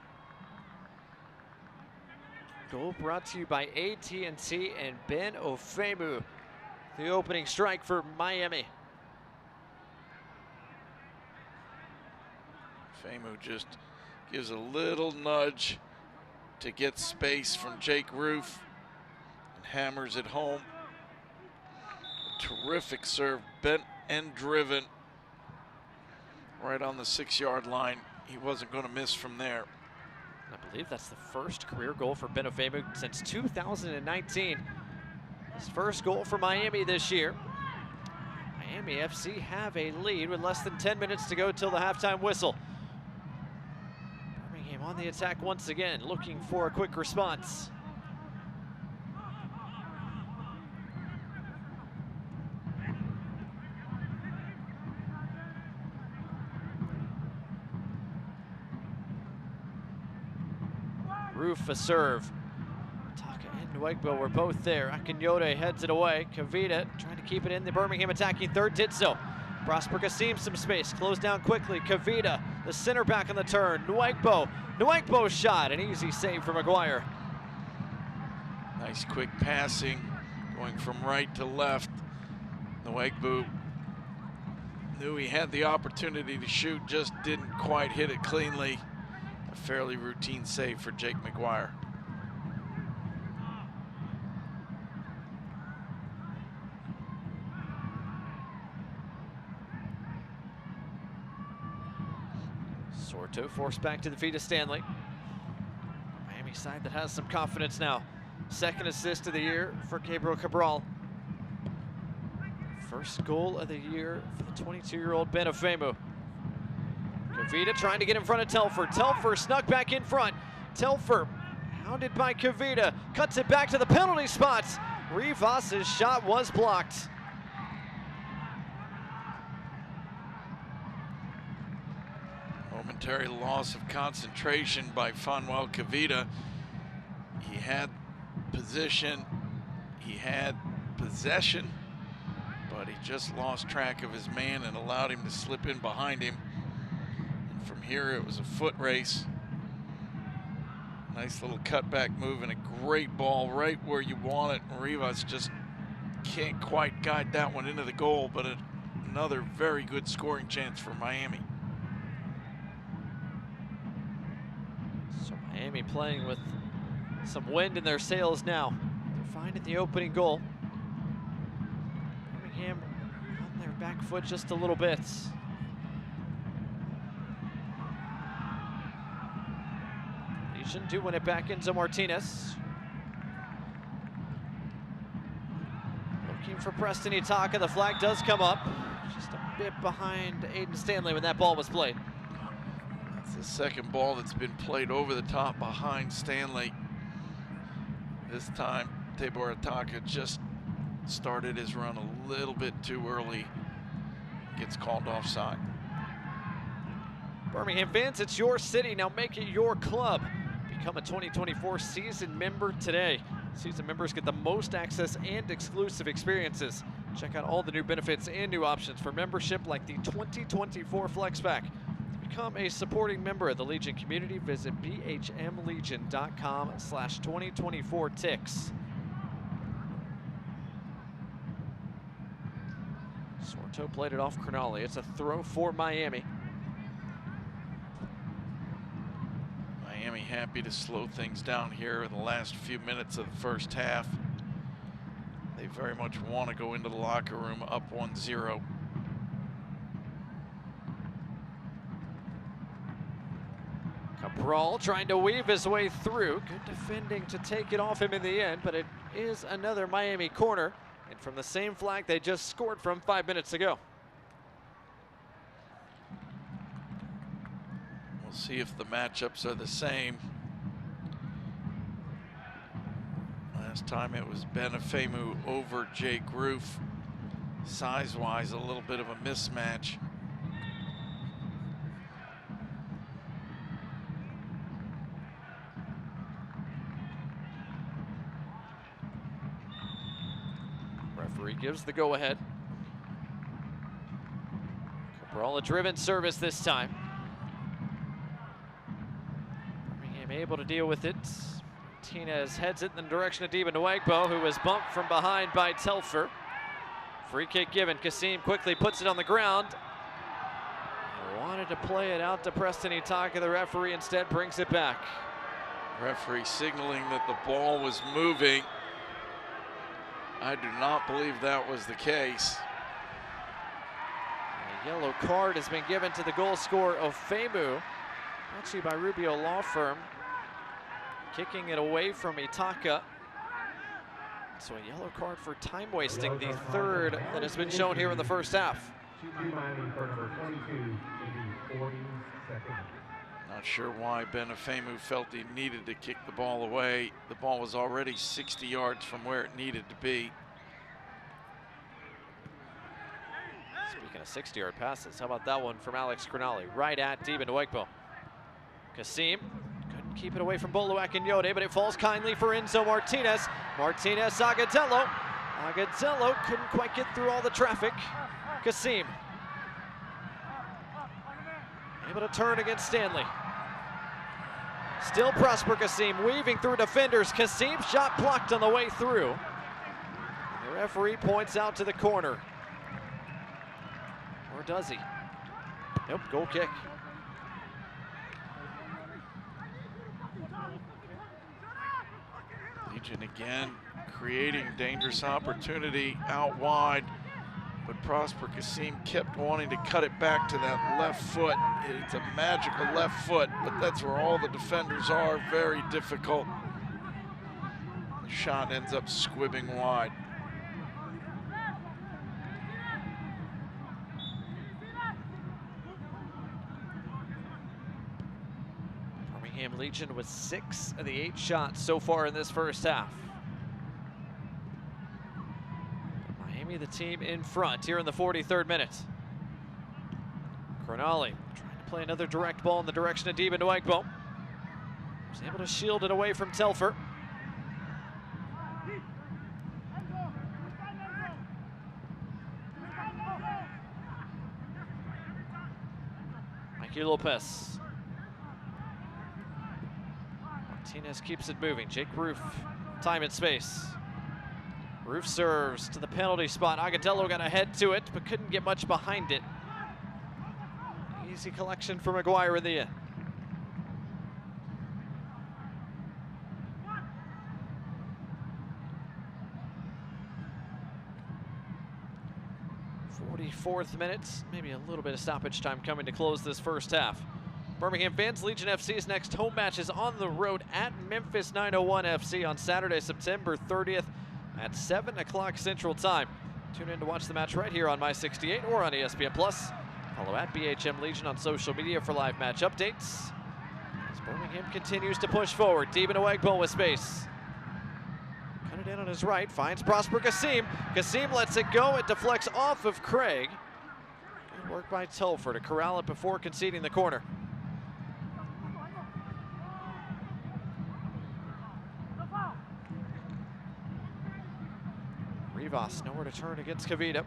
Goal brought to you by AT&T and Ben Ofemu. The opening strike for Miami. Ofemu just gives a little nudge to get space from Jake Roof and hammers it home. A terrific serve, bent and driven right on the 6-yard line. He wasn't going to miss from there. I believe that's the first career goal for Ben Ofemu since 2019. His first goal for Miami this year. Miami FC have a lead with less than 10 minutes to go till the halftime whistle. Birmingham on the attack once again, looking for a quick response. Roof a serve. Taka and Nwegbo were both there. Akinyode heads it away. Kavita trying to keep it in. The Birmingham attacking third did so. Prosper Kasim some space. Closed down quickly. Kavita, the center back on the turn. Nwegbo. Nwegbo's shot. An easy save for McGuire. Nice quick passing, going from right to left. Nwegbo knew he had the opportunity to shoot, just didn't quite hit it cleanly. A fairly routine save for Jake McGuire. Sorto forced back to the feet of Stanley. Miami side that has some confidence now. Second assist of the year for Gabriel Cabral. First goal of the year for the 22-year-old Ben Ofemu. Kavita trying to get in front of Telfer. Telfer snuck back in front. Telfer, hounded by Kavita, cuts it back to the penalty spots. Rivas' shot was blocked. momentary loss of concentration by Fanuel Cavita. He had position, he had possession, but he just lost track of his man and allowed him to slip in behind him. And from here, it was a foot race. Nice little cutback move and a great ball right where you want it. Rivas just can't quite guide that one into the goal, but another very good scoring chance for Miami. So Miami playing with some wind in their sails now. They're finding the opening goal. Birmingham on their back foot just a little bit. Legion do win it back into Martinez. Looking for Preston Itaka. The flag does come up. Just a bit behind Aiden Stanley when that ball was played. It's the second ball that's been played over the top behind Stanley. This time, Tabor Itaka just started his run a little bit too early. Gets called offside. Birmingham fans, it's your city. Now make it your club. Become a 2024 season member today. Season members get the most access and exclusive experiences. Check out all the new benefits and new options for membership, like the 2024 Flex Pack. To become a supporting member of the Legion community, visit bhmlegion.com/2024tix. Sorto played it off Crognale. It's a throw for Miami. Miami happy to slow things down here in the last few minutes of the first half. They very much want to go into the locker room up 1-0. Cabral trying to weave his way through. Good defending to take it off him in the end, but it is another Miami corner. And from the same flag they just scored from 5 minutes ago. We'll see if the matchups are the same. Last time it was Benefemu over Jake Roof. Size-wise, a little bit of a mismatch. Referee gives the go-ahead. Cabral, a driven service this time. Birmingham able to deal with it. Martinez heads it in the direction of Deba Nwagbo, who was bumped from behind by Telfer. Free kick given. Kasim quickly puts it on the ground. Wanted to play it out to Preston Itaka. The referee instead brings it back. Referee signaling that the ball was moving. I do not believe that was the case. A yellow card has been given to the goal scorer of Ofemu. Actually by Rubio Law Firm. Kicking it away from Itaka. So a yellow card for time wasting, the third that has been shown here in the first half. Not sure why Benefemu felt he needed to kick the ball away. The ball was already 60 yards from where it needed to be. Speaking of 60-yard passes, how about that one from Alex Crognale? Right at Deba Nwagbo. Kasim couldn't keep it away from Boluak and Yode, but it falls kindly for Enzo Martinez. Martinez, Agadello. Agadello couldn't quite get through all the traffic. Kasim able to turn against Stanley. Still Prosper Kasim weaving through defenders. Kasim shot blocked on the way through. And the referee points out to the corner. Or does he? Nope, goal kick. Legion again creating dangerous opportunity out wide, but Prosper Kasim kept wanting to cut it back to that left foot. It's a magical left foot, but that's where all the defenders are. Very difficult. The shot ends up squibbing wide. Birmingham Legion with 6 of the 8 shots so far in this first half. Miami, the team in front here in the 43rd minute. Crognale trying to Play another direct ball in the direction of Deben Nwegbo. Was able to shield it away from Telfer. Mikey Lopez. Martinez keeps it moving. Jake Roof, time and space. Roof serves to the penalty spot. Agadello got ahead to it, but couldn't get much behind it. Easy collection for McGuire in the end. Fourth minutes, maybe a little bit of stoppage time coming to close this first half. Birmingham fans, Legion FC's next home match is on the road at Memphis 901 FC on Saturday, September 30th at 7 o'clock Central Time. Tune in to watch the match right here on My68 or on ESPN+. Follow at BHM Legion on social media for live match updates. As Birmingham continues to push forward, Deben Nwegbo with space. Cut it in on his right, finds Prosper Kassim. Kassim lets it go, it deflects off of Craig. Good work by Telfer to corral it before conceding the corner. Rivas nowhere to turn against Kavita.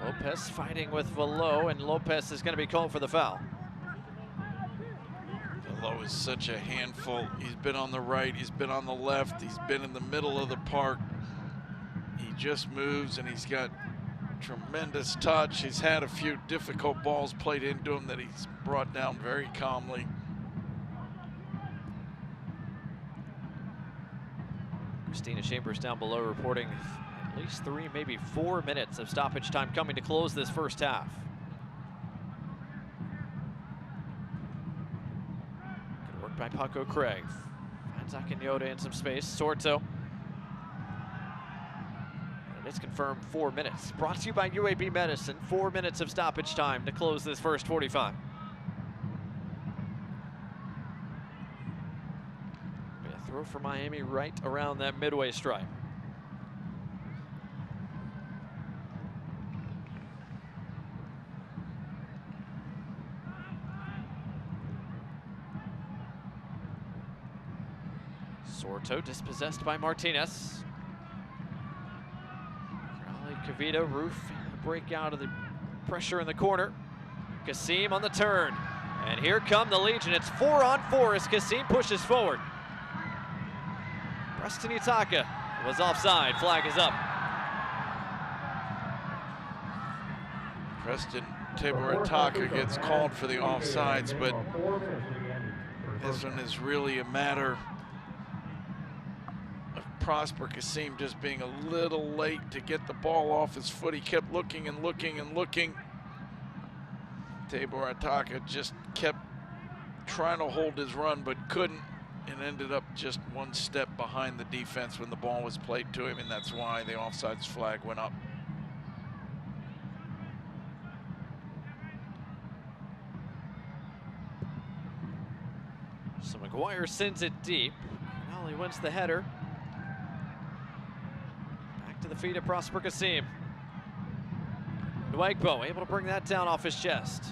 Lopez fighting with Velo, and Lopez is going to be called for the foul. Velo is such a handful. He's been on the right, he's been on the left, he's been in the middle of the park. He just moves and he's got tremendous touch. He's had a few difficult balls played into him that he's brought down very calmly. Christina Chambers down below reporting at least 3, maybe 4 minutes of stoppage time coming to close this first half. Good work by Paco Craig. Finds Akinyota in some space. Sorto. And it's confirmed 4 minutes. Brought to you by UAB Medicine. 4 minutes of stoppage time to close this first 45. Throw for Miami right around that midway stripe. Sorto dispossessed by Martinez. Crowley, Kavita, Roof, break out of the pressure in the corner. Kassim on the turn. And here come the Legion. It's 4-on-4 as Kassim pushes forward. Preston Itaka was offside. Flag is up. Preston Itaka gets called for the offsides, but this one is really a matter of Prosper Kassim just being a little late to get the ball off his foot. He kept looking and looking and looking. Itaka just kept trying to hold his run, but couldn't. And ended up just one step behind the defense when the ball was played to him, and that's why the offsides flag went up. So McGuire sends it deep. Crowley wins the header. Back to the feet of Prosper Kassim. Nwegbo able to bring that down off his chest.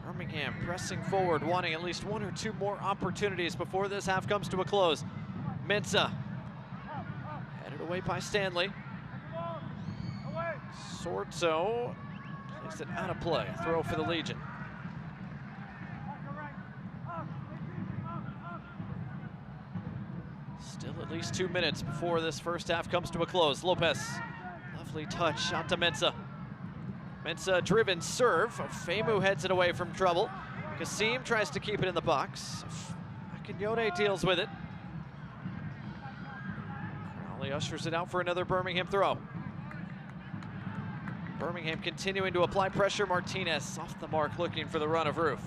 Birmingham pressing forward, wanting at least 1 or 2 more opportunities before this half comes to a close. Mensah headed away by Stanley. Sorto plays it out of play. Throw for the Legion. Still at least 2 minutes before this first half comes to a close. Lopez, lovely touch out to Mensah. Mensah driven serve. Femu heads it away from trouble. Kassim tries to keep it in the box. Akinyota deals with it. Crowley ushers it out for another Birmingham throw. Birmingham continuing to apply pressure. Martinez off the mark looking for the run of Roof.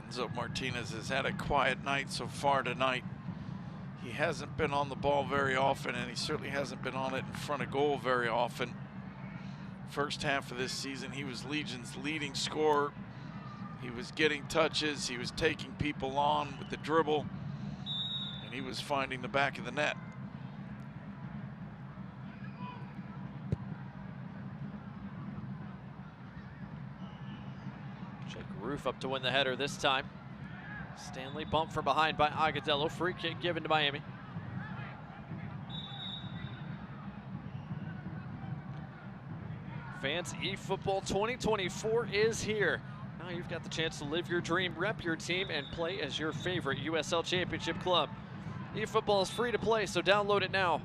Enzo Martinez has had a quiet night so far tonight. He hasn't been on the ball very often, and he certainly hasn't been on it in front of goal very often. First half of this season, he was Legion's leading scorer. He was getting touches, he was taking people on with the dribble, and he was finding the back of the net. Jake Roof up to win the header this time. Stanley bumped from behind by Agadello. Free kick given to Miami. Fans, eFootball 2024 is here. Now you've got the chance to live your dream, rep your team, and play as your favorite USL Championship club. eFootball is free to play, so download it now.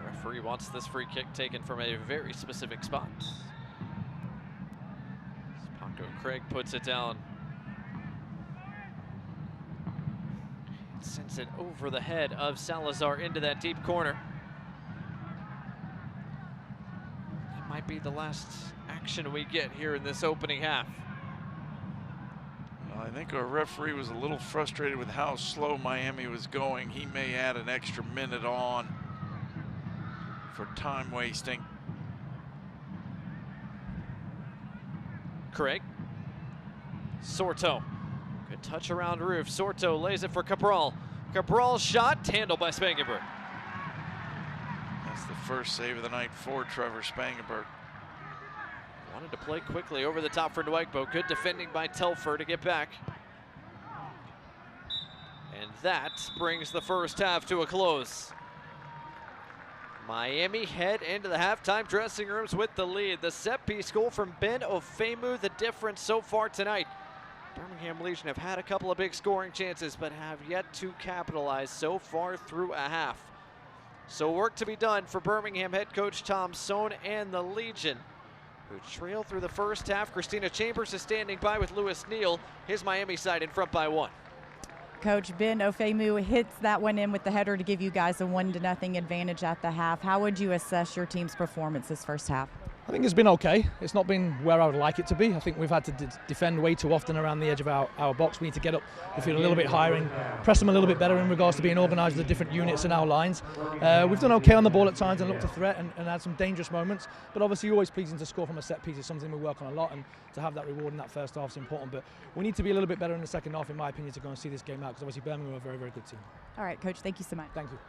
The referee wants this free kick taken from a very specific spot. Paco Craig puts it down. Sends it over the head of Salazar into that deep corner. That might be the last action we get here in this opening half. Well, I think our referee was a little frustrated with how slow Miami was going. He may add an extra minute on for time wasting. Craig. Sorto. Good touch around Roof. Sorto lays it for Cabral. Cabral's shot, handled by Spangenberg. That's the first save of the night for Trevor Spangenberg. Wanted to play quickly over the top for Dwightbo. Good defending by Telfer to get back. And that brings the first half to a close. Miami head into the halftime dressing rooms with the lead. The set-piece goal from Ben Ofemu, the difference so far tonight. Birmingham Legion have had a couple of big scoring chances, but have yet to capitalize so far through a half. So work to be done for Birmingham head coach Tom Sohn and the Legion, who trail through the first half. Christina Chambers is standing by with Lewis Neal, his Miami side in front by 1. Coach, Ben Ofemu hits that one in with the header to give you guys a 1-0 advantage at the half. How would you assess your team's performance this first half? I think it's been okay. It's not been where I would like it to be. I think we've had to defend way too often around the edge of our box. We need to get up the field a little bit higher and press them a little bit better in regards to being organised with the different units in our lines. We've done okay on the ball at times and looked to threat and had some dangerous moments. But obviously always pleasing to score from a set piece is something we work on a lot, and to have that reward in that first half is important. But we need to be a little bit better in the second half, in my opinion, to go and see this game out, because obviously Birmingham are a very, very good team. All right, Coach, thank you so much. Thank you.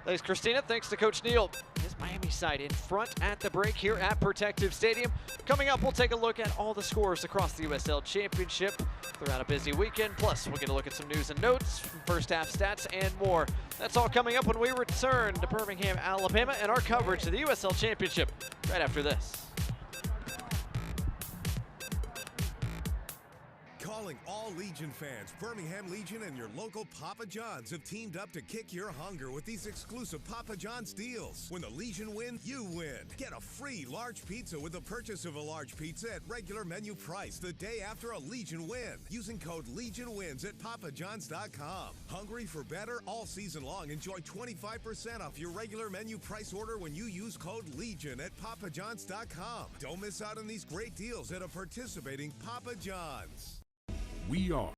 Thanks, Christina. Thanks to Coach Neal. His Miami side in front at the break here at Protective Stadium. Coming up, we'll take a look at all the scores across the USL Championship throughout a busy weekend. Plus, we'll get a look at some news and notes, first half stats, and more. That's all coming up when we return to Birmingham, Alabama, and our coverage of the USL Championship right after this. Calling all Legion fans, Birmingham Legion and your local Papa John's have teamed up to kick your hunger with these exclusive Papa John's deals. When the Legion win, you win. Get a free large pizza with the purchase of a large pizza at regular menu price the day after a Legion win, using code LEGIONWINS at papajohns.com. Hungry for better? All season long, enjoy 25% off your regular menu price order when you use code LEGION at papajohns.com. Don't miss out on these great deals at a participating Papa John's. We are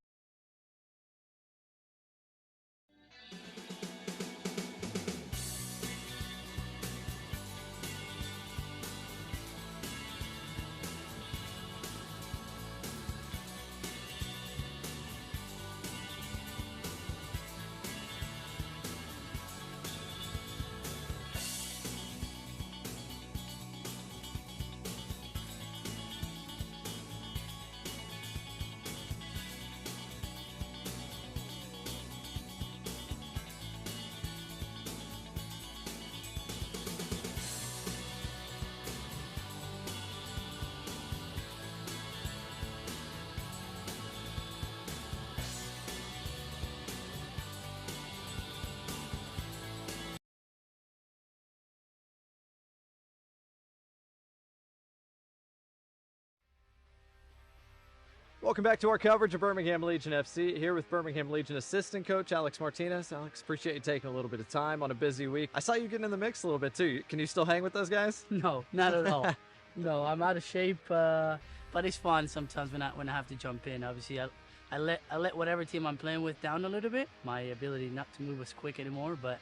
Welcome back to our coverage of Birmingham Legion FC, here with Birmingham Legion assistant coach Alex Martinez. Alex, appreciate you taking a little bit of time on a busy week. I saw you getting in the mix a little bit too. Can you still hang with those guys? No, not at all. No, I'm out of shape, but it's fun sometimes when I have to jump in. Obviously, I let whatever team I'm playing with down a little bit. My ability not to move as quick anymore, but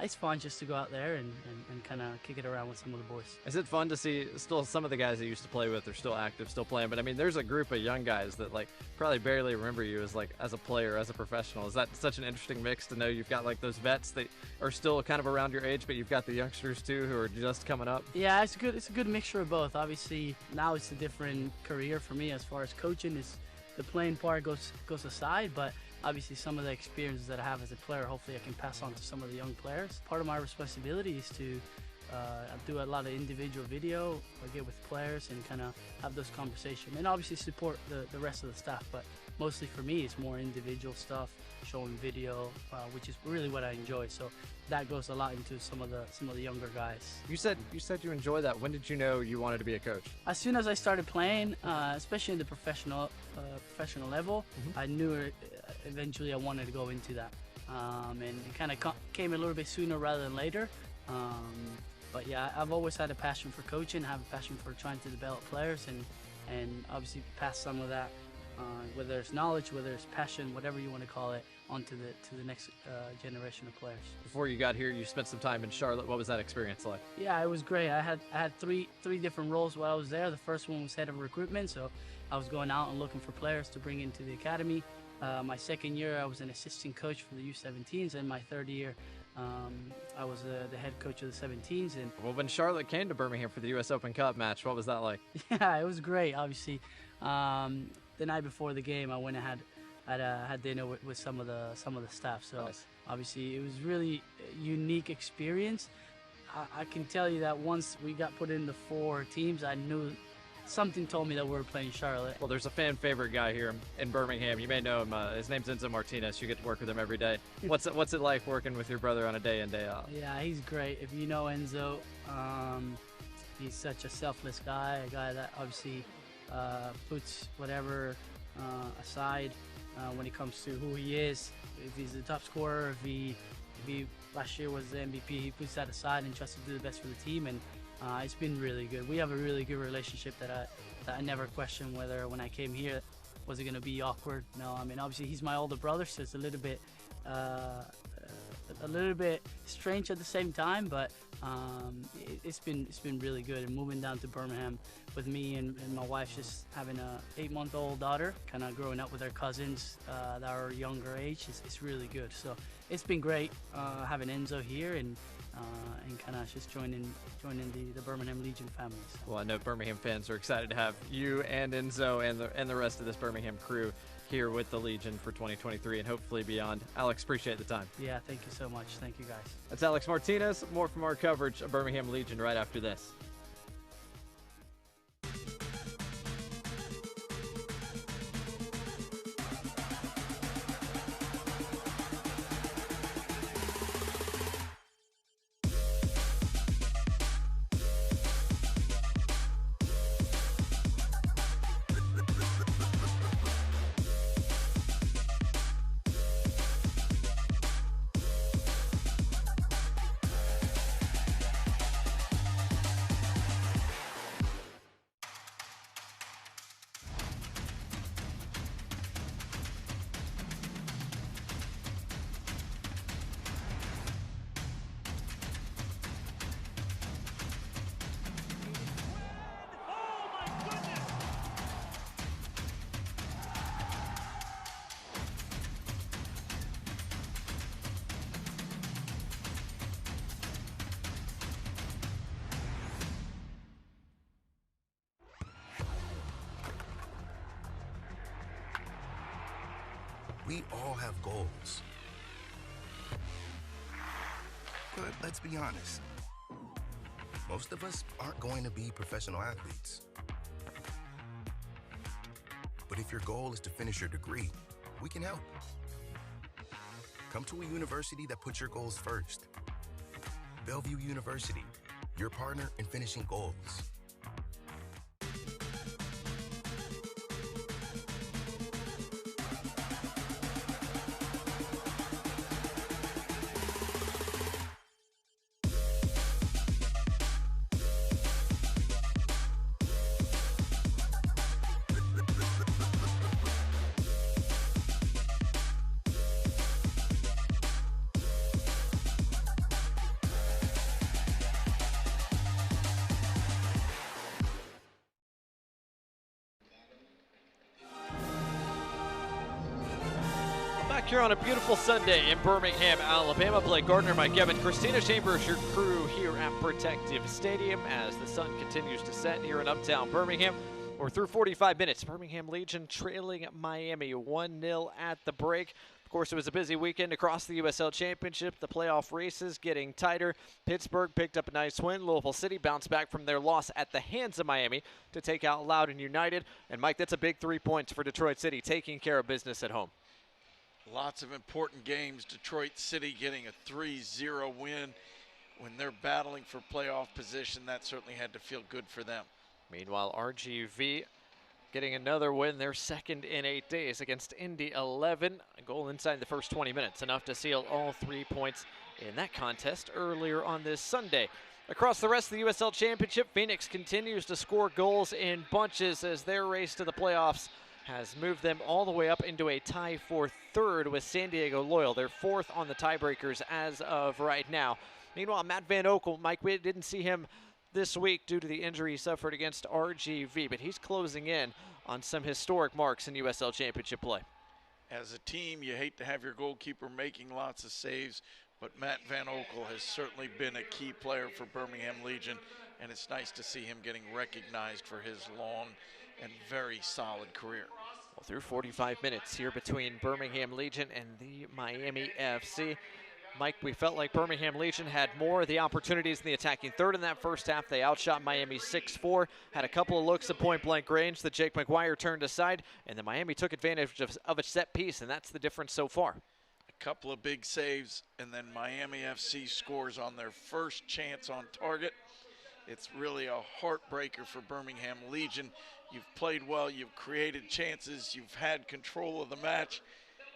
it's fun just to go out there and kind of kick it around with some of the boys. Is it fun to see still some of the guys that you used to play with are still active, still playing? But I mean, there's a group of young guys that like probably barely remember you as a player, as a professional. Is that such an interesting mix to know you've got like those vets that are still kind of around your age, but you've got the youngsters too who are just coming up? Yeah, it's good. It's a good mixture of both. Obviously, now it's a different career for me as far as coaching. Is the playing part goes aside, but obviously some of the experiences that I have as a player, hopefully I can pass on to some of the young players. Part of my responsibility is to do a lot of individual video, get with players and kind of have those conversations, and obviously support the rest of the staff. But mostly for me, it's more individual stuff, showing video, which is really what I enjoy. So that goes a lot into some of the younger guys. You said you enjoy that. When did you know you wanted to be a coach? As soon as I started playing, especially in the professional level, I knew eventually I wanted to go into that, and it kind of came a little bit sooner rather than later. But yeah, I've always had a passion for coaching, have a passion for trying to develop players, and obviously pass some of that, whether it's knowledge, whether it's passion, whatever you want to call it, onto the next generation of players. Before you got here, you spent some time in Charlotte. What was that experience like? Yeah, it was great. I had three different roles while I was there. The first one was head of recruitment, so I was going out and looking for players to bring into the academy. My second year, I was an assistant coach for the U17s, and my third year, I was the head coach of the 17s. And well, when Charlotte came to Birmingham for the U.S. Open Cup match, what was that like? Yeah, it was great. Obviously, the night before the game, I went and had dinner with some of the staff. So nice. Obviously, it was really a unique experience. I can tell you that once we got put in the 4 teams, I knew. Something told me that we were playing Charlotte. Well, there's a fan favorite guy here in Birmingham. You may know him. His name's Alex Martinez. You get to work with him every day. What's it like working with your brother on a day in, day out? Yeah, he's great. If you know Enzo, he's such a selfless guy. A guy that obviously puts whatever aside when it comes to who he is. If he's the top scorer, if he last year was the MVP, he puts that aside and tries to do the best for the team. And it's been really good. We have a really good relationship that I never questioned whether when I came here was it going to be awkward. No, I mean obviously he's my older brother, so it's a little bit strange at the same time, but it's been really good. And moving down to Birmingham with me and my wife, just having a 8-month-old daughter, kind of growing up with her cousins that are younger age, it's really good. So it's been great having Enzo here and kind of just joining the Birmingham Legion family. So. Well, I know Birmingham fans are excited to have you and Enzo and the rest of this Birmingham crew here with the Legion for 2023 and hopefully beyond. Alex, appreciate the time. Yeah, thank you so much. Thank you, guys. That's Alex Martinez. More from our coverage of Birmingham Legion right after this. We all have goals. But let's be honest. Most of us aren't going to be professional athletes. But if your goal is to finish your degree, we can help. Come to a university that puts your goals first. Bellevue University, your partner in finishing goals. back here on a beautiful Sunday in Birmingham, Alabama. Blake Gardner, Mike Evans, Christina Chambers, your crew here at Protective Stadium as the sun continues to set here in uptown Birmingham. We're through 45 minutes. Birmingham Legion trailing Miami 1-0 at the break. Of course, it was a busy weekend across the USL Championship. The playoff races getting tighter. Pittsburgh picked up a nice win. Louisville City bounced back from their loss at the hands of Miami to take out Loudoun United. And Mike, that's a big 3 points for Detroit City, taking care of business at home. Lots of important games. Detroit City getting a 3-0 win. When they're battling for playoff position, that certainly had to feel good for them. Meanwhile, RGV getting another win. They're second in 8 days against Indy 11. A goal inside the first 20 minutes, enough to seal all 3 points in that contest earlier on this Sunday. Across the rest of the USL Championship, Phoenix continues to score goals in bunches as their race to the playoffs has moved them all the way up into a tie for third with San Diego Loyal. They're fourth on the tiebreakers as of right now. Meanwhile, Matt Van Oekel, Mike, we didn't see him this week due to the injury he suffered against RGV, but he's closing in on some historic marks in USL Championship play. As a team, you hate to have your goalkeeper making lots of saves, but Matt Van Oekel has certainly been a key player for Birmingham Legion, and it's nice to see him getting recognized for his long and very solid career. Well, through 45 minutes here between Birmingham Legion and the Miami FC. Mike, we felt like Birmingham Legion had more of the opportunities in the attacking third in that first half. They outshot Miami 6-4, had a couple of looks at point-blank range that Jake McGuire turned aside, and then Miami took advantage of a set piece, and that's the difference so far. A couple of big saves, and then Miami FC scores on their first chance on target. It's really a heartbreaker for Birmingham Legion. You've played well, you've created chances, you've had control of the match,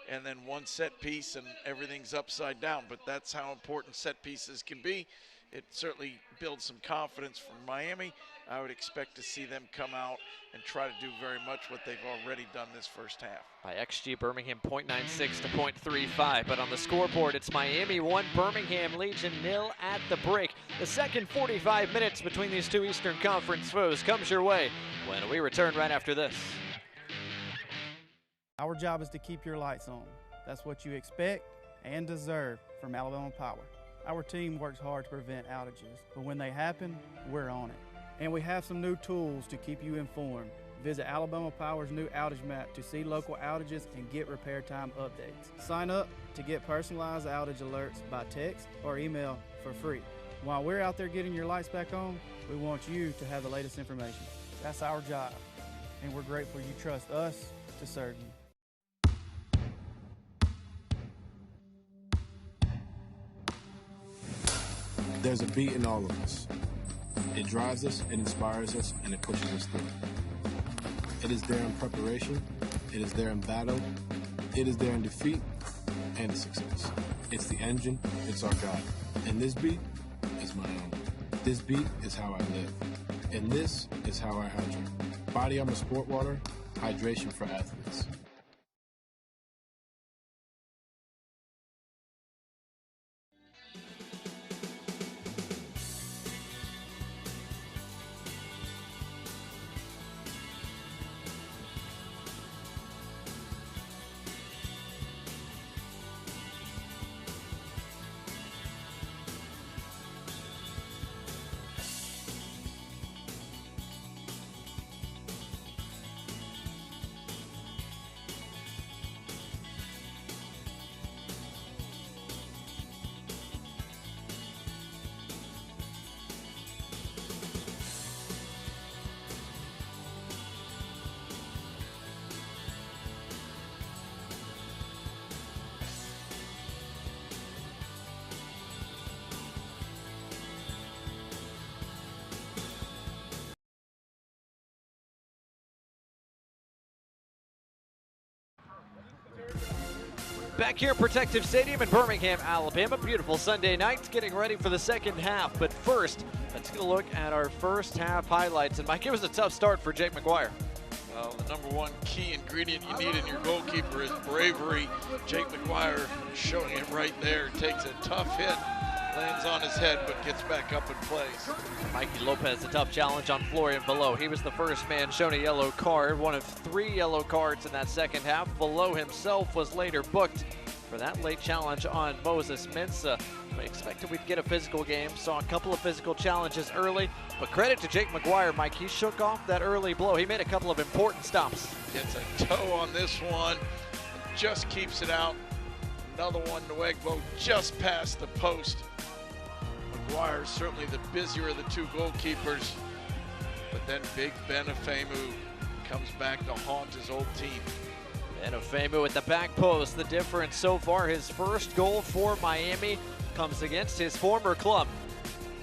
and then one set piece and everything's upside down. But that's how important set pieces can be. It certainly builds some confidence from Miami. I would expect to see them come out and try to do very much what they've already done this first half. By XG, Birmingham 0.96 to 0.35, but on the scoreboard, it's Miami 1, Birmingham Legion 0 at the break. The second 45 minutes between these two Eastern Conference foes comes your way when we return right after this. Our job is to keep your lights on. That's what you expect and deserve from Alabama Power. Our team works hard to prevent outages, but when they happen, we're on it. And we have some new tools to keep you informed. Visit Alabama Power's new outage map to see local outages and get repair time updates. Sign up to get personalized outage alerts by text or email for free. While we're out there getting your lights back on, we want you to have the latest information. That's our job, and we're grateful you trust us to serve you. There's a beat in all of us. It drives us, it inspires us, and it pushes us through. It is there in preparation, it is there in battle, it is there in defeat and success. It's the engine, it's our guide. And this beat is my own. This beat is how I live. And this is how I hydrate. Body Armor Sport Water, hydration for athletes. Back here at Protective Stadium in Birmingham, Alabama. Beautiful Sunday night, getting ready for the second half. But first, let's take a look at our first half highlights. And Mike, it was a tough start for Jake McGuire. Well, the number one key ingredient you need in your goalkeeper is bravery. Jake McGuire showing it right there. Takes a tough hit Lands on his head, but gets back up and plays. Mikey Lopez, a tough challenge on Florian Below. He was the first man shown a yellow card, one of 3 yellow cards in that second half. Below himself was later booked for that late challenge on Moses Mensah. We expected we'd get a physical game, saw a couple of physical challenges early, but credit to Jake McGuire, Mike. He shook off that early blow. He made a couple of important stops. Gets a toe on this one, just keeps it out. Another one, Nuegbo, just past the post. McGuire certainly the busier of the 2 goalkeepers, but then Big Ben Afemu comes back to haunt his old team. Ben Afemu at the back post. The difference so far, his first goal for Miami comes against his former club.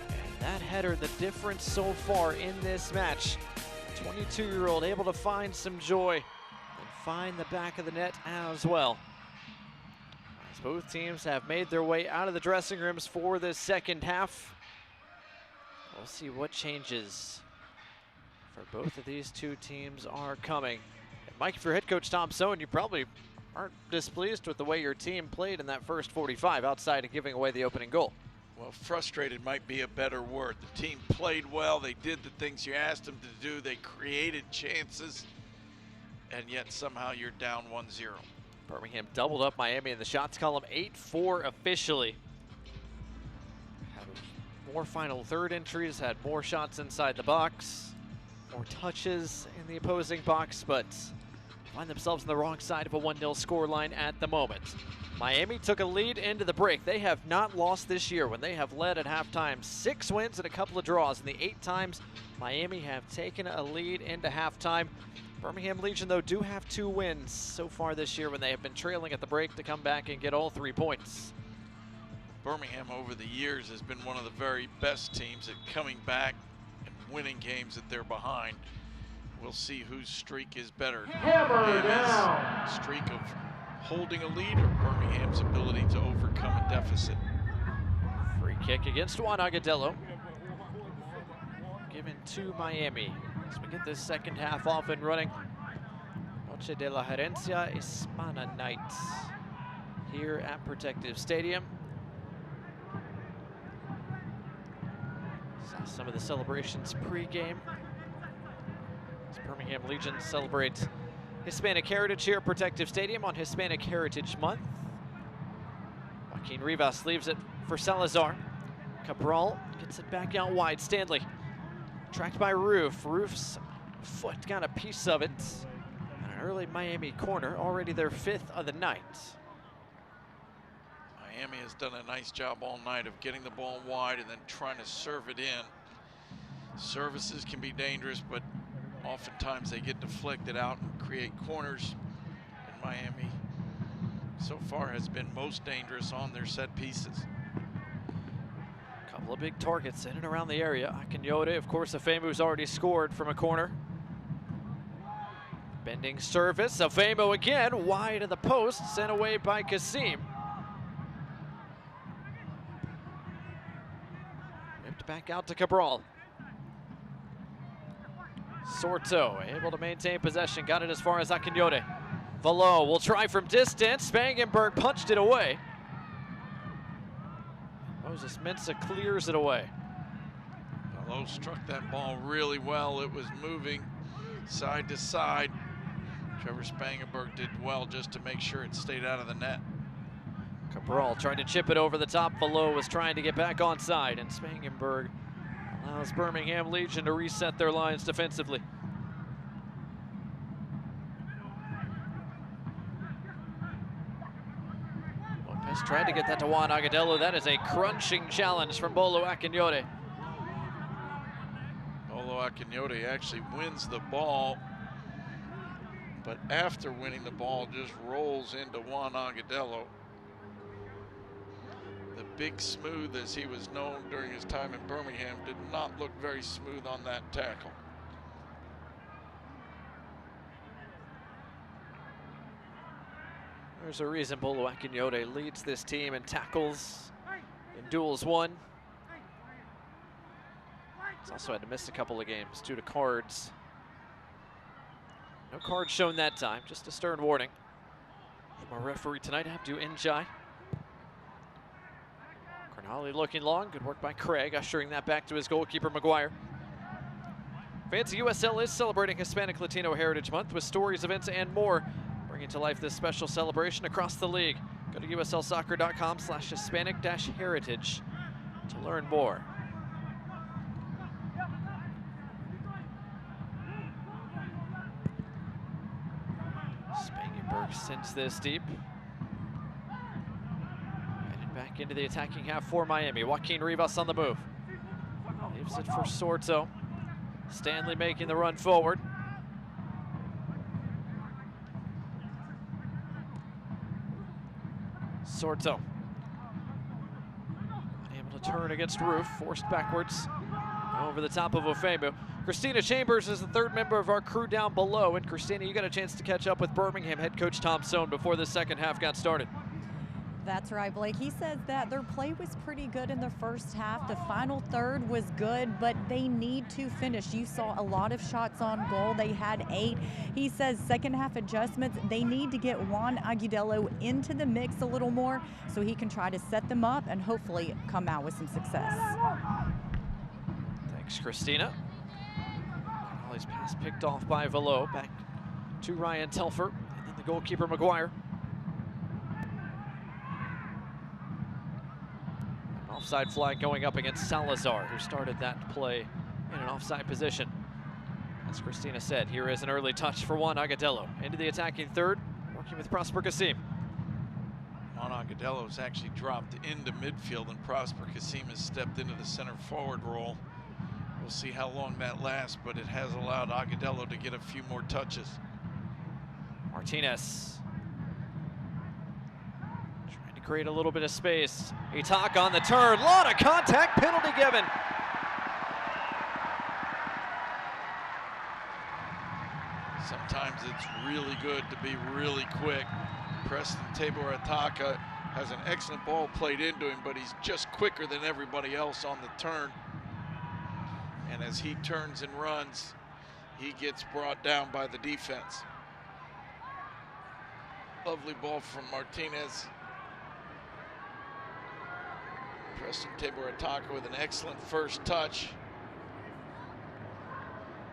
And that header, the difference so far in this match. 22-year-old able to find some joy and find the back of the net as well. As both teams have made their way out of the dressing rooms for this second half. We'll see what changes for both of these 2 teams are coming. And Mike, if you're head coach Tom Sohn, you probably aren't displeased with the way your team played in that first 45 outside of giving away the opening goal. Well, frustrated might be a better word. The team played well. They did the things you asked them to do. They created chances, and yet somehow you're down 1-0. Birmingham doubled up Miami in the shots column, 8-4 officially. Had more final third entries, had more shots inside the box, more touches in the opposing box, but find themselves on the wrong side of a 1-0 scoreline at the moment. Miami took a lead into the break. They have not lost this year when they have led at halftime. 6 wins and a couple of draws. And the 8 times Miami have taken a lead into halftime. Birmingham Legion, though, do have 2 wins so far this year when they have been trailing at the break to come back and get all 3 points. Birmingham over the years has been one of the very best teams at coming back and winning games that they're behind. We'll see whose streak is better. Miami's streak of holding a lead or Birmingham's ability to overcome a deficit. Free kick against Juan Agudelo. Given to Miami as we get this second half off and running. Noche de la Herencia Hispana night here at Protective Stadium. Saw some of the celebrations pre-game. Birmingham Legion celebrates Hispanic Heritage here at Protective Stadium on Hispanic Heritage Month. Joaquin Rivas leaves it for Salazar. Cabral gets it back out wide. Stanley tracked by Roof. Roof's foot got a piece of it. And an early Miami corner, already their 5th of the night. Miami has done a nice job all night of getting the ball wide and then trying to serve it in. Services can be dangerous, but oftentimes they get deflected out and create corners. And Miami so far has been most dangerous on their set pieces. Couple of big targets in and around the area. Akinyode, of course, Afemu's already scored from a corner. Bending service, Afemu again, wide of the post, sent away by Kasim. Whipped back out to Cabral. Sorto able to maintain possession, got it as far as Akinyode. Valo will try from distance, Spangenberg punched it away. Moses Mensah clears it away. Valo struck that ball really well. It was moving side to side. Trevor Spangenberg did well just to make sure it stayed out of the net. Cabral tried to chip it over the top. Valo was trying to get back onside, and Spangenberg allows Birmingham Legion to reset their lines defensively. Lopez tried to get that to Juan Agudelo. That is a crunching challenge from Bolo Akinyode. Bolo Akinyode actually wins the ball, but after winning the ball just rolls into Juan Agudelo. The Big Smooth, as he was known during his time in Birmingham, did not look very smooth on that tackle. There's a reason Bolo Akinyode leads this team in tackles, in duels won. He's also had to miss a couple of games due to cards. No cards shown that time, just a stern warning from our referee tonight, Abdu Njai. Bernali looking long. Good work by Craig, ushering that back to his goalkeeper, McGuire. Fancy USL is celebrating Hispanic Latino Heritage Month with stories, events, and more, bringing to life this special celebration across the league. Go to uslsoccer.com/Hispanic-heritage to learn more. Spangenberg sends this deep. Headed back into the attacking half for Miami. Joaquin Rivas on the move. Leaves it for Sorto. Stanley making the run forward. Sorto. Unable to turn against Roof. Forced backwards. Over the top of Ofemu. Christina Chambers is the third member of our crew down below. And Christina, you got a chance to catch up with Birmingham head coach Tom Sohn before the second half got started. That's right, Blake. He says that their play was pretty good in the first half. The final third was good, but they need to finish. You saw a lot of shots on goal. They had 8. He says second half adjustments, they need to get Juan Agudelo into the mix a little more so he can try to set them up and hopefully come out with some success. Thanks, Christina. Connolly's pass picked off by Velo. Back to Ryan Telfer, and then the goalkeeper, McGuire. Offside flag going up against Salazar, who started that play in an offside position. As Christina said, here is an early touch for Juan Agudelo. Into the attacking third, working with Prosper Kasim. Juan Agudelo has actually dropped into midfield, and Prosper Kasim has stepped into the center forward role. We'll see how long that lasts, but it has allowed Agudelo to get a few more touches. Martinez. Create a little bit of space. Itaka on the turn. Lot of contact. Penalty given. Sometimes it's really good to be really quick. Preston Tabor Itaka has an excellent ball played into him, but he's just quicker than everybody else on the turn. And as he turns and runs, he gets brought down by the defense. Lovely ball from Martinez. Preston Tabor Itaka with an excellent first touch.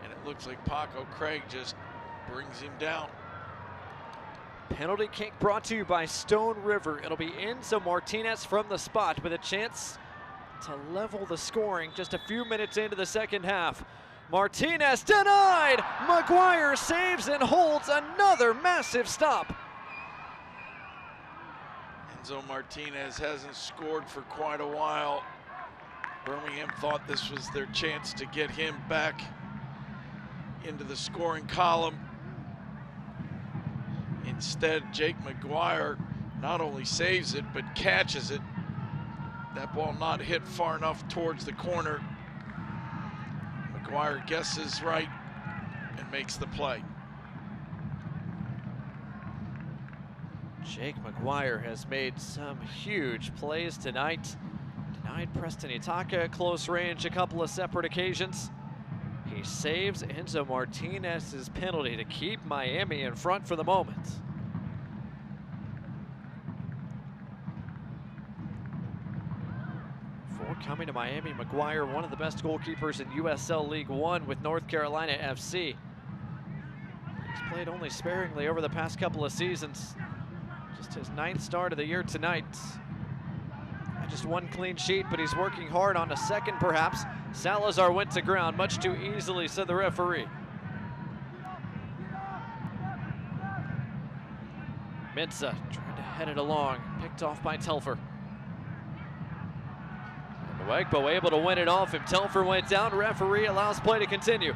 And it looks like Paco Craig just brings him down. Penalty kick brought to you by Stone River. It'll be Enzo Martinez from the spot with a chance to level the scoring just a few minutes into the second half. Martinez denied! McGuire saves and holds another massive stop. Enzo Martinez hasn't scored for quite a while. Birmingham thought this was their chance to get him back into the scoring column. Instead, Jake McGuire not only saves it, but catches it. That ball not hit far enough towards the corner. McGuire guesses right and makes the play. Jake McGuire has made some huge plays tonight. Denied Preston Itaka at close range a couple of separate occasions. He saves Enzo Martinez's penalty to keep Miami in front for the moment. Before coming to Miami, McGuire, one of the best goalkeepers in USL League One with North Carolina FC. He's played only sparingly over the past couple of seasons. Just his 9th start of the year tonight. Just one clean sheet, but he's working hard on a second perhaps. Salazar went to ground much too easily, said the referee. Mensah trying to head it along, picked off by Telfer. Nwegbo able to win it off him. Telfer went down, referee allows play to continue.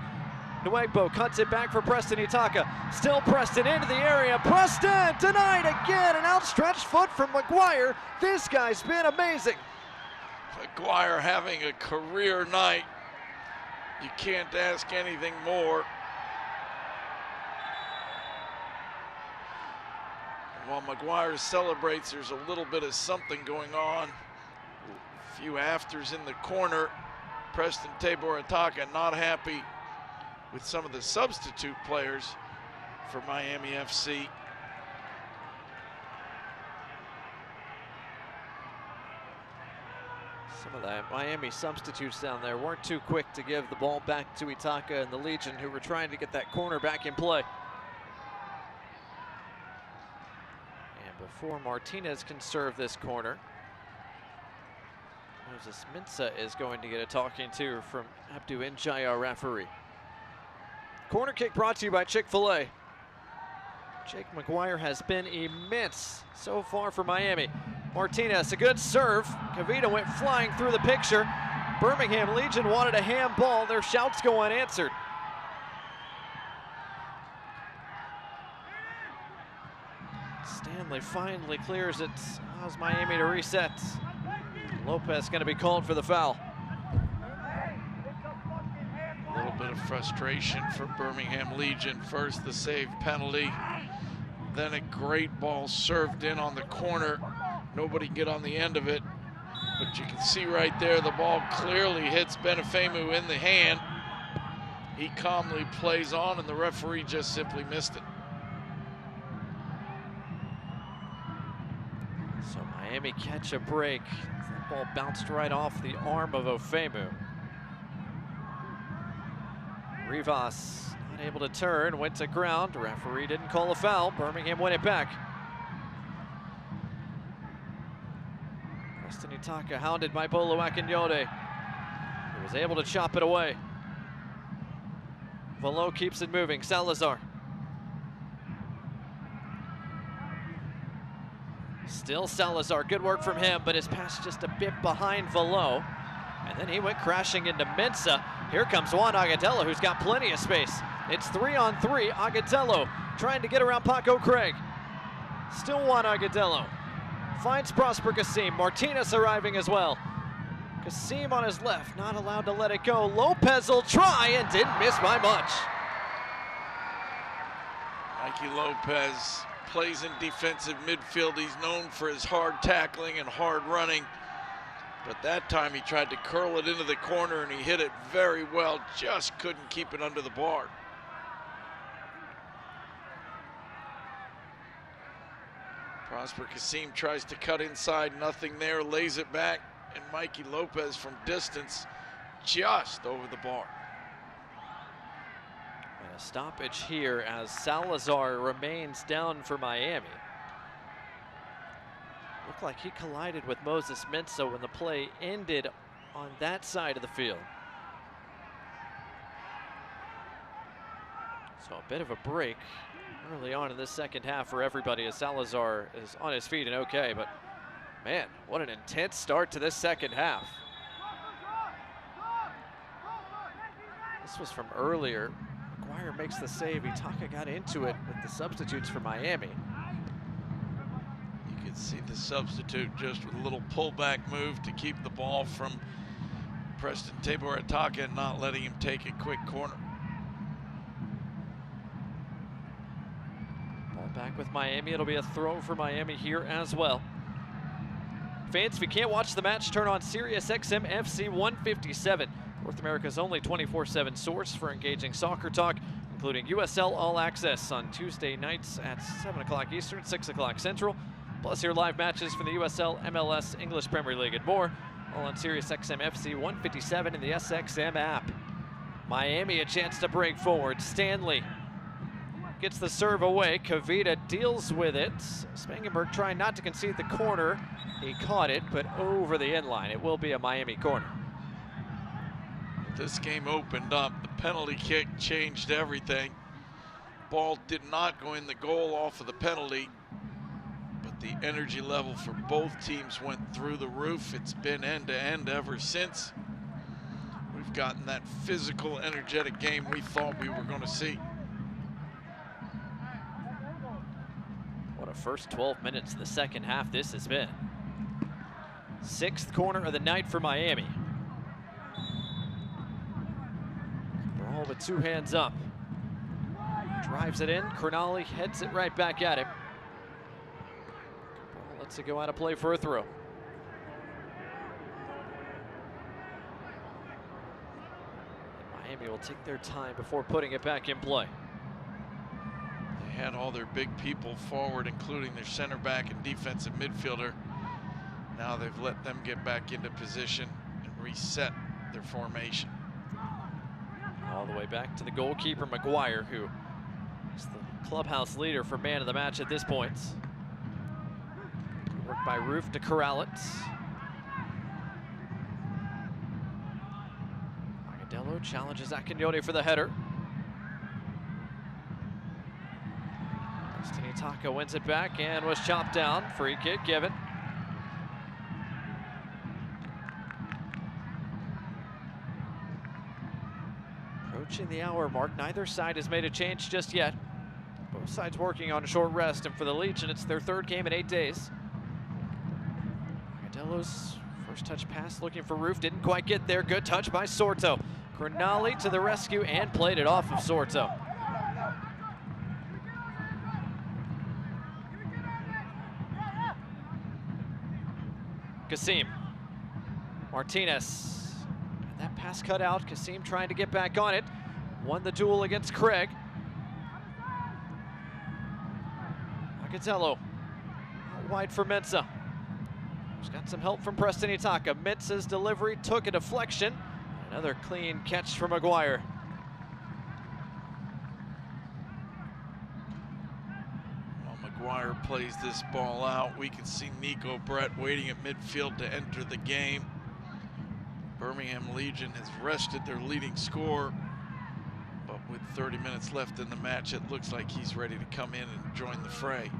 Nwegbo cuts it back for Preston Itaka. Still Preston into the area. Preston denied again. An outstretched foot from McGuire. This guy's been amazing. McGuire having a career night. You can't ask anything more. And while McGuire celebrates, there's a little bit of something going on. A few afters in the corner. Preston Tabor Itaka not happy with some of the substitute players for Miami FC. Some of the Miami substitutes down there weren't too quick to give the ball back to Itaka and the Legion, who were trying to get that corner back in play. And before Martinez can serve this corner, Moses Mensah is going to get a talking to from Abdou Njai, our referee. Corner kick brought to you by Chick-fil-A. Jake McGuire has been immense so far for Miami. Martinez, a good serve. Kavita went flying through the picture. Birmingham Legion wanted a handball. Their shouts go unanswered. Stanley finally clears it, allows Miami to reset. Lopez going to be called for the foul. A little bit of frustration for Birmingham Legion. First the save penalty, then a great ball served in on the corner. Nobody get on the end of it, but you can see right there the ball clearly hits Benefemu in the hand. He calmly plays on and the referee just simply missed it. So Miami catch a break. That ball bounced right off the arm of Ofemu. Rivas not able to turn, went to ground. Referee didn't call a foul. Birmingham win it back. Preston Itaka hounded by Bolo Akinyode. He was able to chop it away. Velo keeps it moving. Salazar. Still Salazar, good work from him, but his pass just a bit behind Velo. And then he went crashing into Mensah. Here comes Juan Agadello, who's got plenty of space. It's 3-on-3. Agadello trying to get around Paco Craig. Still Juan Agadello. Finds Prosper Kasim. Martinez arriving as well. Kasim on his left, not allowed to let it go. Lopez will try and didn't miss by much. Mikey Lopez plays in defensive midfield. He's known for his hard tackling and hard running. But that time he tried to curl it into the corner and he hit it very well. Just couldn't keep it under the bar. Prosper Kasim tries to cut inside, nothing there, lays it back, and Mikey Lopez from distance just over the bar. And a stoppage here as Salazar remains down for Miami. Looked like he collided with Moses Mensah when the play ended on that side of the field. So a bit of a break early on in this second half for everybody as Salazar is on his feet and okay, but man, what an intense start to this second half. This was from earlier. McGuire makes the save. Itaka got into it with the substitutes for Miami. You can see the substitute just with a little pullback move to keep the ball from Preston Tabor Itaka and not letting him take a quick corner. Ball back with Miami. It'll be a throw for Miami here as well. Fans, if you can't watch the match, turn on Sirius XM FC 157. North America's only 24/7 source for engaging soccer talk, including USL All Access on Tuesday nights at 7 o'clock Eastern, 6 o'clock Central. Plus your live matches from the USL, MLS, English Premier League, and more. All on Sirius XM FC 157 in the SXM app. Miami a chance to break forward. Stanley gets the serve away. Kavita deals with it. Spangenberg trying not to concede the corner. He caught it, but over the end line. It will be a Miami corner. This game opened up. The penalty kick changed everything. Ball did not go in the goal off of the penalty, but the energy level for both teams went through the roof. It's been end to end ever since. We've gotten that physical, energetic game we thought we were going to see. What a first 12 minutes of the second half this has been. Sixth corner of the night for Miami. Brawl with two hands up. Drives it in. Crognali heads it right back at him. Brawl lets it go out of play for a throw. Miami will take their time before putting it back in play. They had all their big people forward, including their center back and defensive midfielder. Now they've let them get back into position and reset their formation. All the way back to the goalkeeper, McGuire, who is the clubhouse leader for man of the match at this point. Work by Roof to corral it. Agadello challenges Akinyode for the header. Taka wins it back and was chopped down. Free kick given. Approaching the hour mark. Neither side has made a change just yet. Both sides working on a short rest, and for the Legion, it's their third game in 8 days. Agadello's first touch pass looking for Roof. Didn't quite get there. Good touch by Sorto. Cronali to the rescue and played it off of Sorto. Kasim. Martinez. And that pass cut out. Kasim trying to get back on it. Won the duel against Craig. Agadello. Out wide for Mensah. He's got some help from Preston Itaka. Mensah's delivery took a deflection. Another clean catch from McGuire. McGuire plays this ball out. We can see Nico Brett waiting at midfield to enter the game. Birmingham Legion has rested their leading scorer, but with 30 minutes left in the match, it looks like he's ready to come in and join the fray.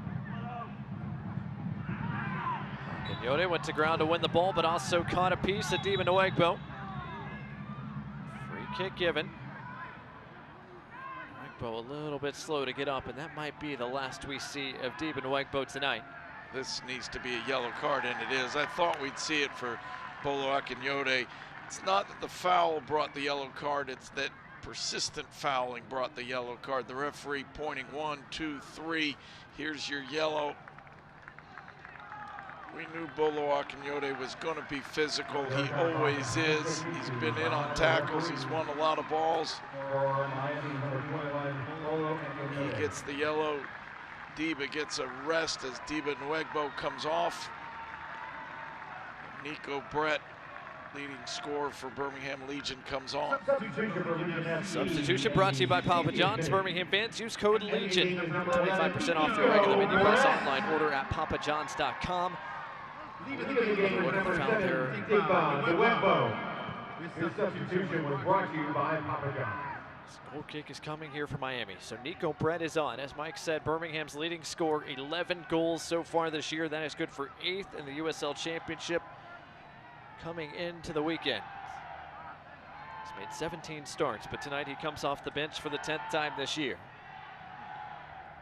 Akinyode went to ground to win the ball, but also caught a piece of Demon Nwegbo. Free kick given. Nwegbo a little bit slow to get up, and that might be the last we see of Demon Nwegbo tonight. This needs to be a yellow card, and it is. I thought we'd see it for Bolo Akinyode. It's not that the foul brought the yellow card, it's that persistent fouling brought the yellow card. The referee pointing 1, 2, 3. Here's your yellow. We knew Bolo Akinyode was going to be physical. He always is. He's been in on tackles. He's won a lot of balls. He gets the yellow. Diba gets a rest as Demon Nwegbo comes off. Nico Brett, leading scorer for Birmingham Legion, comes on. Substitution brought to you by Papa John's. Birmingham fans, use code LEGION for 25% off your regular menu price online order at papajohns.com. This substitution was brought to you by Papa John's. Goal kick is coming here for Miami. So Nico Brett is on. As Mike said, Birmingham's leading scorer, 11 goals so far this year. That is good for 8th in the USL Championship coming into the weekend. He's made 17 starts, but tonight he comes off the bench for the 10th time this year.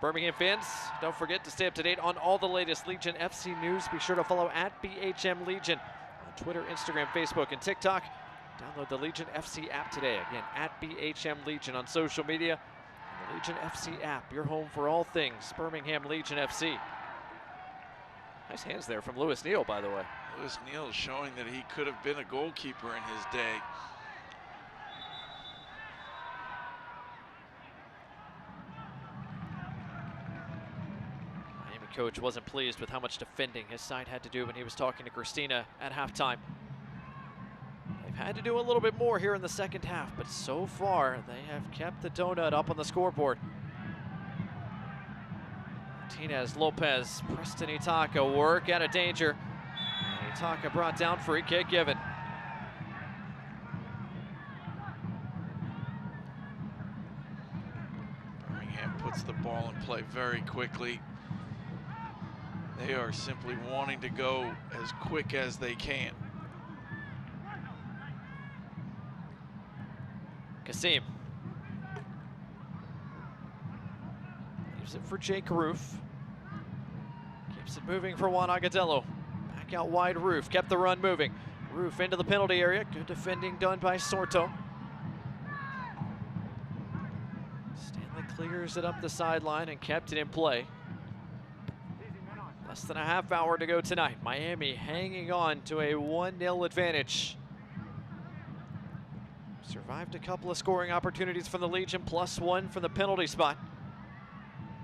Birmingham fans, don't forget to stay up to date on all the latest Legion FC news. Be sure to follow at BHM Legion on Twitter, Instagram, Facebook, and TikTok. Download the Legion FC app today. Again, at BHM Legion on social media. And the Legion FC app, your home for all things Birmingham Legion FC. Nice hands there from Lewis Neal, by the way. Lewis Neal is showing that he could have been a goalkeeper in his day. Miami coach wasn't pleased with how much defending his side had to do when he was talking to Christina at halftime. They've had to do a little bit more here in the second half, but so far they have kept the donut up on the scoreboard. Martinez, Lopez, Preston Itaka work out of danger. Itaka brought down, free kick given. Birmingham puts the ball in play very quickly. They are simply wanting to go as quick as they can. Kasim. Leaves it for Jake Roof. Keeps it moving for Juan Agadello. Back out wide, Roof. Kept the run moving. Roof into the penalty area. Good defending done by Sorto. Stanley clears it up the sideline and kept it in play. Less than a half hour to go tonight. Miami hanging on to a 1-0 advantage. Survived a couple of scoring opportunities from the Legion, +1 from the penalty spot.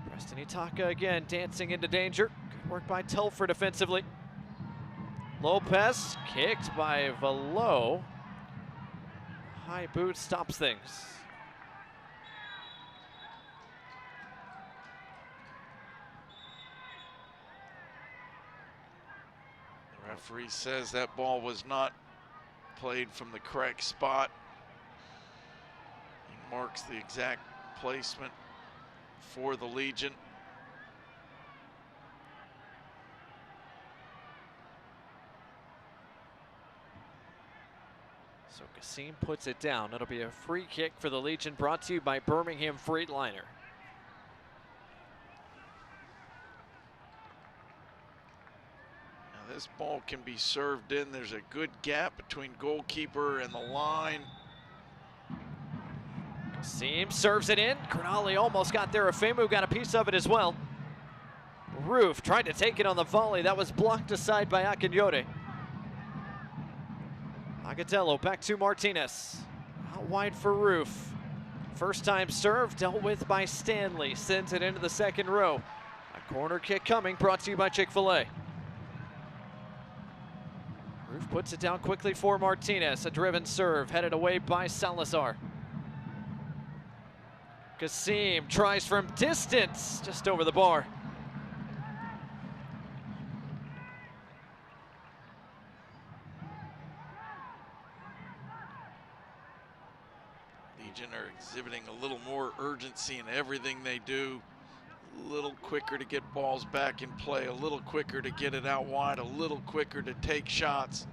Preston Itaka again dancing into danger. Good work by Telfer defensively. Lopez kicked by Velo. High boot stops things. The referee says that ball was not played from the correct spot. He marks the exact placement for the Legion. So Kasim puts it down. It'll be a free kick for the Legion, brought to you by Birmingham Freightliner. Now this ball can be served in. There's a good gap between goalkeeper and the line. Kasim serves it in. Cronali almost got there. Afemu got a piece of it as well. Roof tried to take it on the volley. That was blocked aside by Akinyode. Agadello back to Martinez. Out wide for Roof. First time serve dealt with by Stanley. Sends it into the second row. A corner kick coming, brought to you by Chick-fil-A. Roof puts it down quickly for Martinez. A driven serve headed away by Salazar. Kasim tries from distance, just over the bar. Legion are exhibiting a little more urgency in everything they do. A little quicker to get balls back in play, a little quicker to get it out wide, a little quicker to take shots.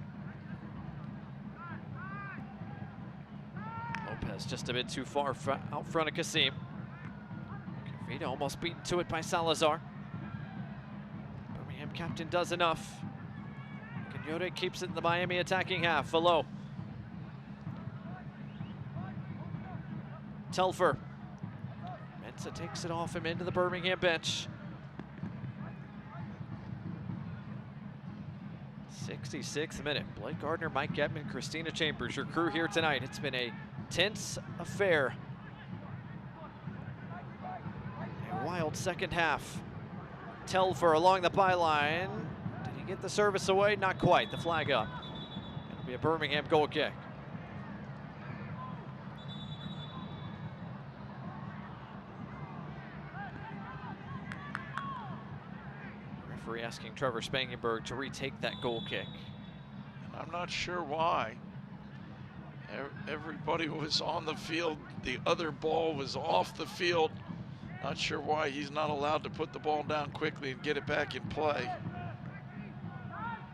Lopez just a bit too far out front of Kasim. Cavita almost beaten to it by Salazar. Birmingham captain does enough. Kanyode keeps it in the Miami attacking half. Velo. Telfer. Mensah takes it off him into the Birmingham bench. 66th minute. Blake Gardner, Mike Getman, Christina Chambers, your crew here tonight. It's been a tense affair. A wild second half. Telfer along the byline. Did he get the service away? Not quite. The flag up. It'll be a Birmingham goal kick. Referee asking Trevor Spangenberg to retake that goal kick. And I'm not sure why. Everybody was on the field. The other ball was off the field. Not sure why he's not allowed to put the ball down quickly and get it back in play.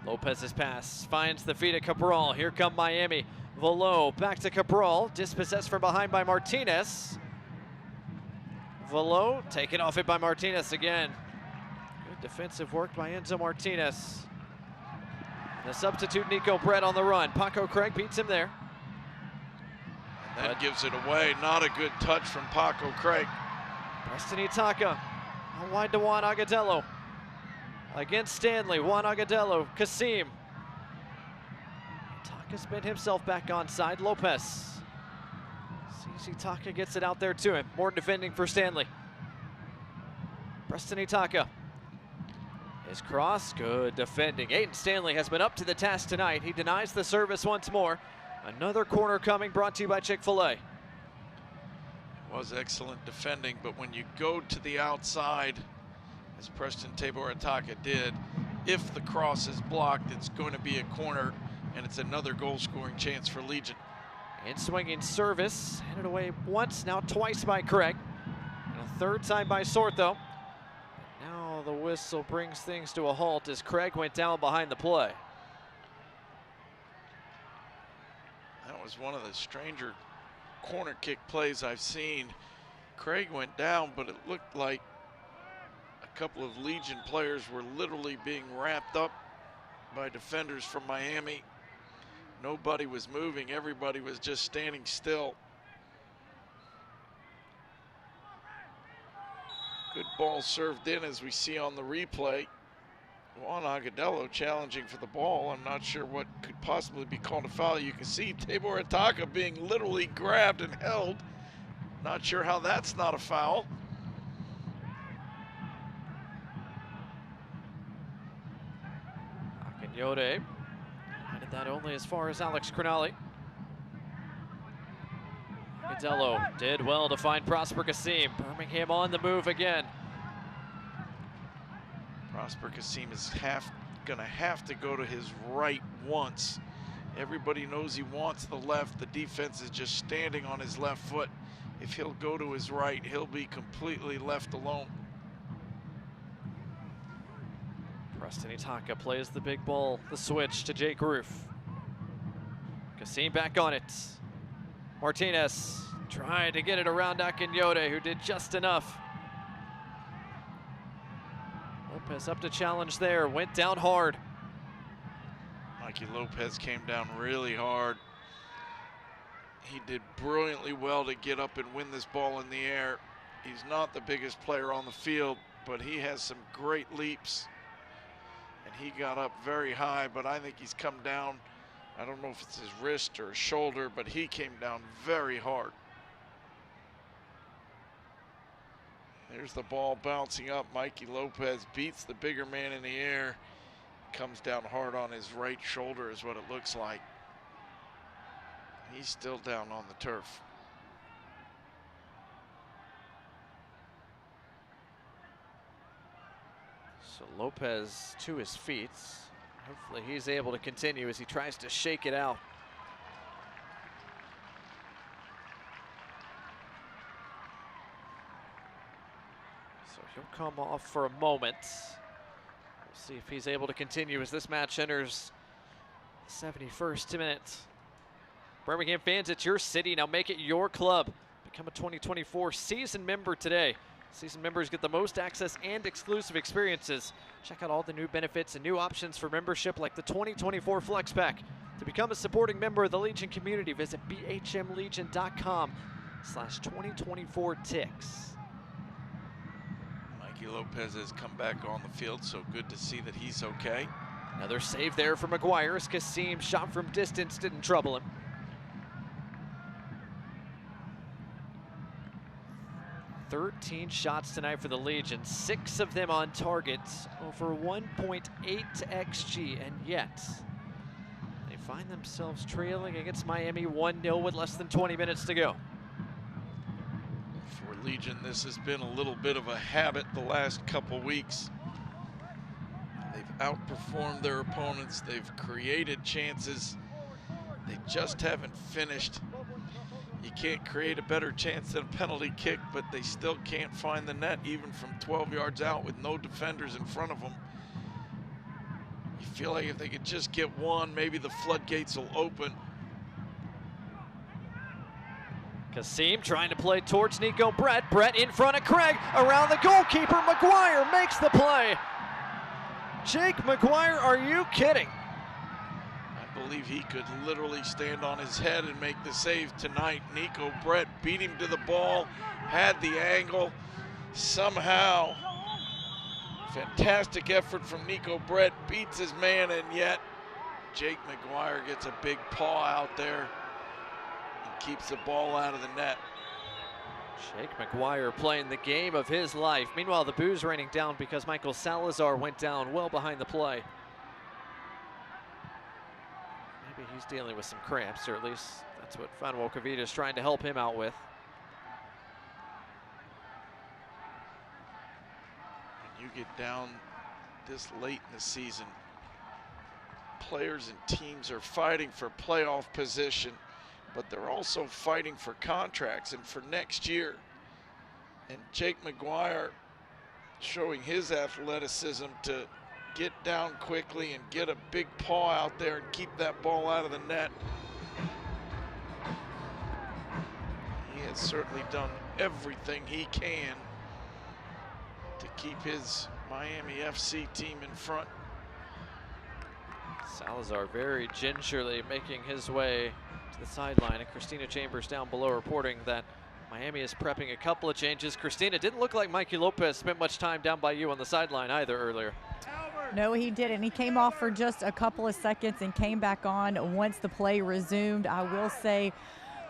Lopez's pass finds the feet of Cabral. Here come Miami. Velo back to Cabral. Dispossessed from behind by Martinez. Velo taken off it by Martinez again. Good defensive work by Enzo Martinez. The substitute Nico Brett on the run. Paco Craig beats him there. And that gives it away. Not a good touch from Paco Craig. Preston Itaka out wide to Juan Agadello. Against Stanley, Juan Agadello, Kasim. Itaka's been himself back on side. Lopez. sees Itaka gets it out there to him. More defending for Stanley. Preston Itaka. His cross, good defending. Aiden Stanley has been up to the task tonight. He denies the service once more. Another corner coming, brought to you by Chick-fil-A. Was excellent defending, but when you go to the outside, as Preston Tabor Itaka did, if the cross is blocked, it's going to be a corner, and it's another goal-scoring chance for Legion. And swinging service, headed away once, now twice by Craig. And a third time by Sortho. Now the whistle brings things to a halt as Craig went down behind the play. That was one of the stranger corner kick plays I've seen. Craig went down, but it looked like a couple of Legion players were literally being wrapped up by defenders from Miami. Nobody was moving, everybody was just standing still. Good ball served in, as we see on the replay. Juan Agadello challenging for the ball. I'm not sure what could possibly be called a foul. You can see Tabor Itaka being literally grabbed and held. Not sure how that's not a foul. Akinyode that only as far as Alex Cronali. Cadello did well to find Prosper Kasim. Birmingham on the move again. Prosper Kasim is gonna have to go to his right once. Everybody knows he wants the left. The defense is just standing on his left foot. If he'll go to his right, he'll be completely left alone. Preston Itaka plays the big ball, the switch to Jake Roof. Kasim back on it. Martinez trying to get it around Akinyode, who did just enough. Lopez up to challenge there, went down hard. Mikey Lopez came down really hard. He did brilliantly well to get up and win this ball in the air. He's not the biggest player on the field, but he has some great leaps. And he got up very high, but I think he's come down. I don't know if it's his wrist or his shoulder, but he came down very hard. There's the ball bouncing up. Mikey Lopez beats the bigger man in the air. Comes down hard on his right shoulder is what it looks like. He's still down on the turf. So Lopez to his feet. Hopefully he's able to continue as he tries to shake it out. So he'll come off for a moment. We'll see if he's able to continue as this match enters the 71st minute. Birmingham fans, it's your city. Now make it your club. Become a 2024 season member today. Season members get the most access and exclusive experiences. Check out all the new benefits and new options for membership like the 2024 Flex Pack. To become a supporting member of the Legion community, visit bhmlegion.com/2024tix. Mikey Lopez has come back on the field, so good to see that he's okay. Another save there for McGuire as Kasim shot from distance didn't trouble him. 13 shots tonight for the Legion, 6 of them on target, over 1.8 XG, and yet they find themselves trailing against Miami 1-0 with less than 20 minutes to go. For Legion, this has been a little bit of a habit the last couple weeks. They've outperformed their opponents, they've created chances, they just haven't finished. You can't create a better chance than a penalty kick, but they still can't find the net even from 12 yards out with no defenders in front of them. You feel like if they could just get one, maybe the floodgates will open. Kasim trying to play towards Nico Brett. Brett in front of Craig, around the goalkeeper. McGuire makes the play. Jake McGuire, are you kidding? I believe he could literally stand on his head and make the save tonight. Nico Brett beat him to the ball, had the angle. Somehow, fantastic effort from Nico Brett, beats his man, and yet Jake McGuire gets a big paw out there and keeps the ball out of the net. Jake McGuire playing the game of his life. Meanwhile, the boos raining down because Michael Salazar went down well behind the play. Maybe he's dealing with some cramps, or at least that's what Fanuel Kavita is trying to help him out with. When you get down this late in the season, players and teams are fighting for playoff position, but they're also fighting for contracts and for next year. And Jake McGuire showing his athleticism to get down quickly and get a big paw out there and keep that ball out of the net. He has certainly done everything he can to keep his Miami FC team in front. Salazar very gingerly making his way to the sideline, and Christina Chambers down below reporting that Miami is prepping a couple of changes. Christina, didn't look like Mikey Lopez spent much time down by you on the sideline either earlier. No, he didn't. He came off for just a couple of seconds and came back on once the play resumed. I will say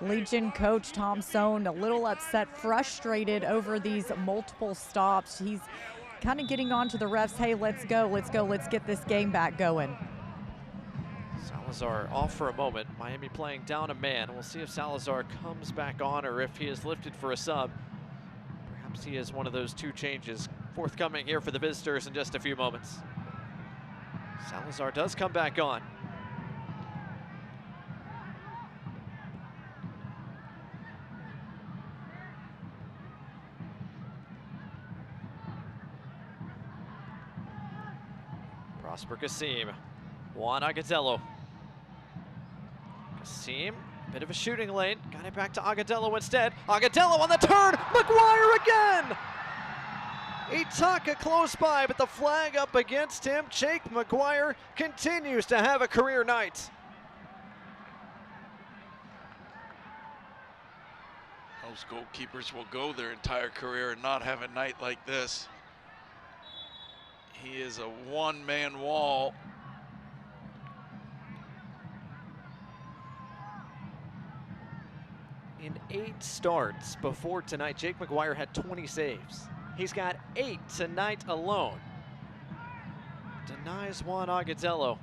Legion coach Tom Sohn a little upset, frustrated over these multiple stops. He's kind of getting on to the refs. Hey, let's go, let's get this game back going. Salazar off for a moment. Miami playing down a man. We'll see if Salazar comes back on or if he is lifted for a sub. Perhaps he is one of those two changes forthcoming here for the visitors in just a few moments. Salazar does come back on. Prosper Kasim, Juan Agudelo. Kasim, bit of a shooting lane, got it back to Agudelo instead. Agudelo on the turn, McGuire again! Itaka close by, but the flag up against him. Jake McGuire continues to have a career night. Most goalkeepers will go their entire career and not have a night like this. He is a one-man wall. In 8 starts before tonight, Jake McGuire had 20 saves. He's got 8 tonight alone. Denies Juan Agudelo.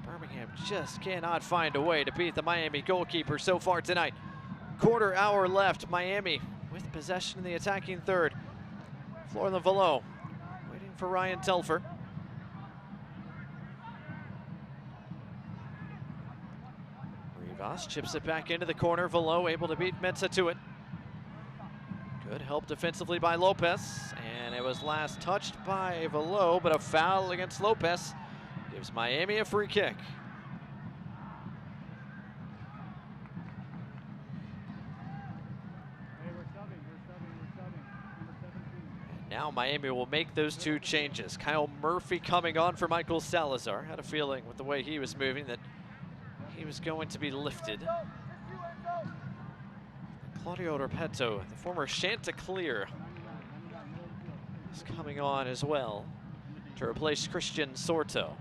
Birmingham just cannot find a way to beat the Miami goalkeeper so far tonight. Quarter hour left, Miami with possession in the attacking third. Florian Velo waiting for Ryan Telfer. Rivas chips it back into the corner. Velo able to beat Mensah to it. Good help defensively by Lopez, and it was last touched by Velo, but a foul against Lopez gives Miami a free kick. And now Miami will make those 2 changes. Kyle Murphy coming on for Michael Salazar. Had a feeling with the way he was moving that he was going to be lifted. Claudio Repetto, the former Chanticleer, is coming on as well to replace Christian Sorto.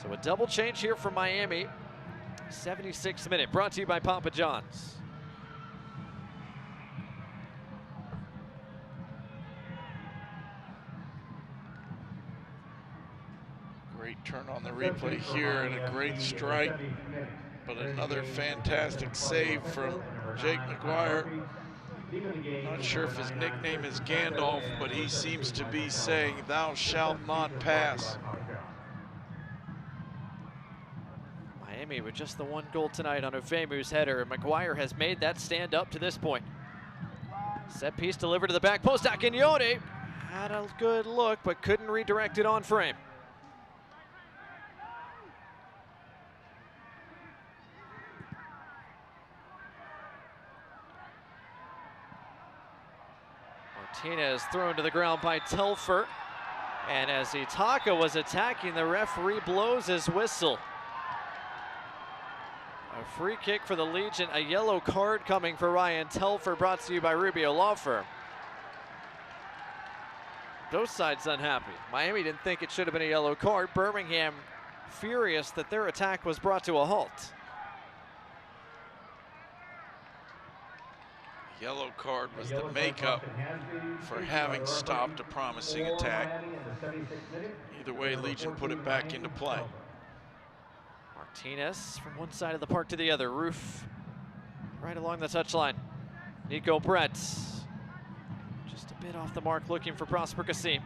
So a double change here for Miami. 76th minute, brought to you by Papa John's. Great turn on the replay here and a great strike, but another fantastic save from Jake McGuire. Not sure if his nickname is Gandalf, but he seems to be saying, "Thou shalt not pass." Miami with just the 1 goal tonight on Ufemu's header. McGuire has made that stand up to this point. Set piece delivered to the back post. Akinyode had a good look, but couldn't redirect it on frame. Martinez thrown to the ground by Telfer. And as Itaka was attacking, the referee blows his whistle. A free kick for the Legion, a yellow card coming for Ryan Telfer, brought to you by Rubio Law Firm. Both sides unhappy. Miami didn't think it should have been a yellow card. Birmingham furious that their attack was brought to a halt. Yellow card was the makeup for having stopped a promising attack. Either way, Legion put it back into play. Martinez from one side of the park to the other. Roof right along the touchline. Nico Brett just a bit off the mark, looking for Prosper Kasim.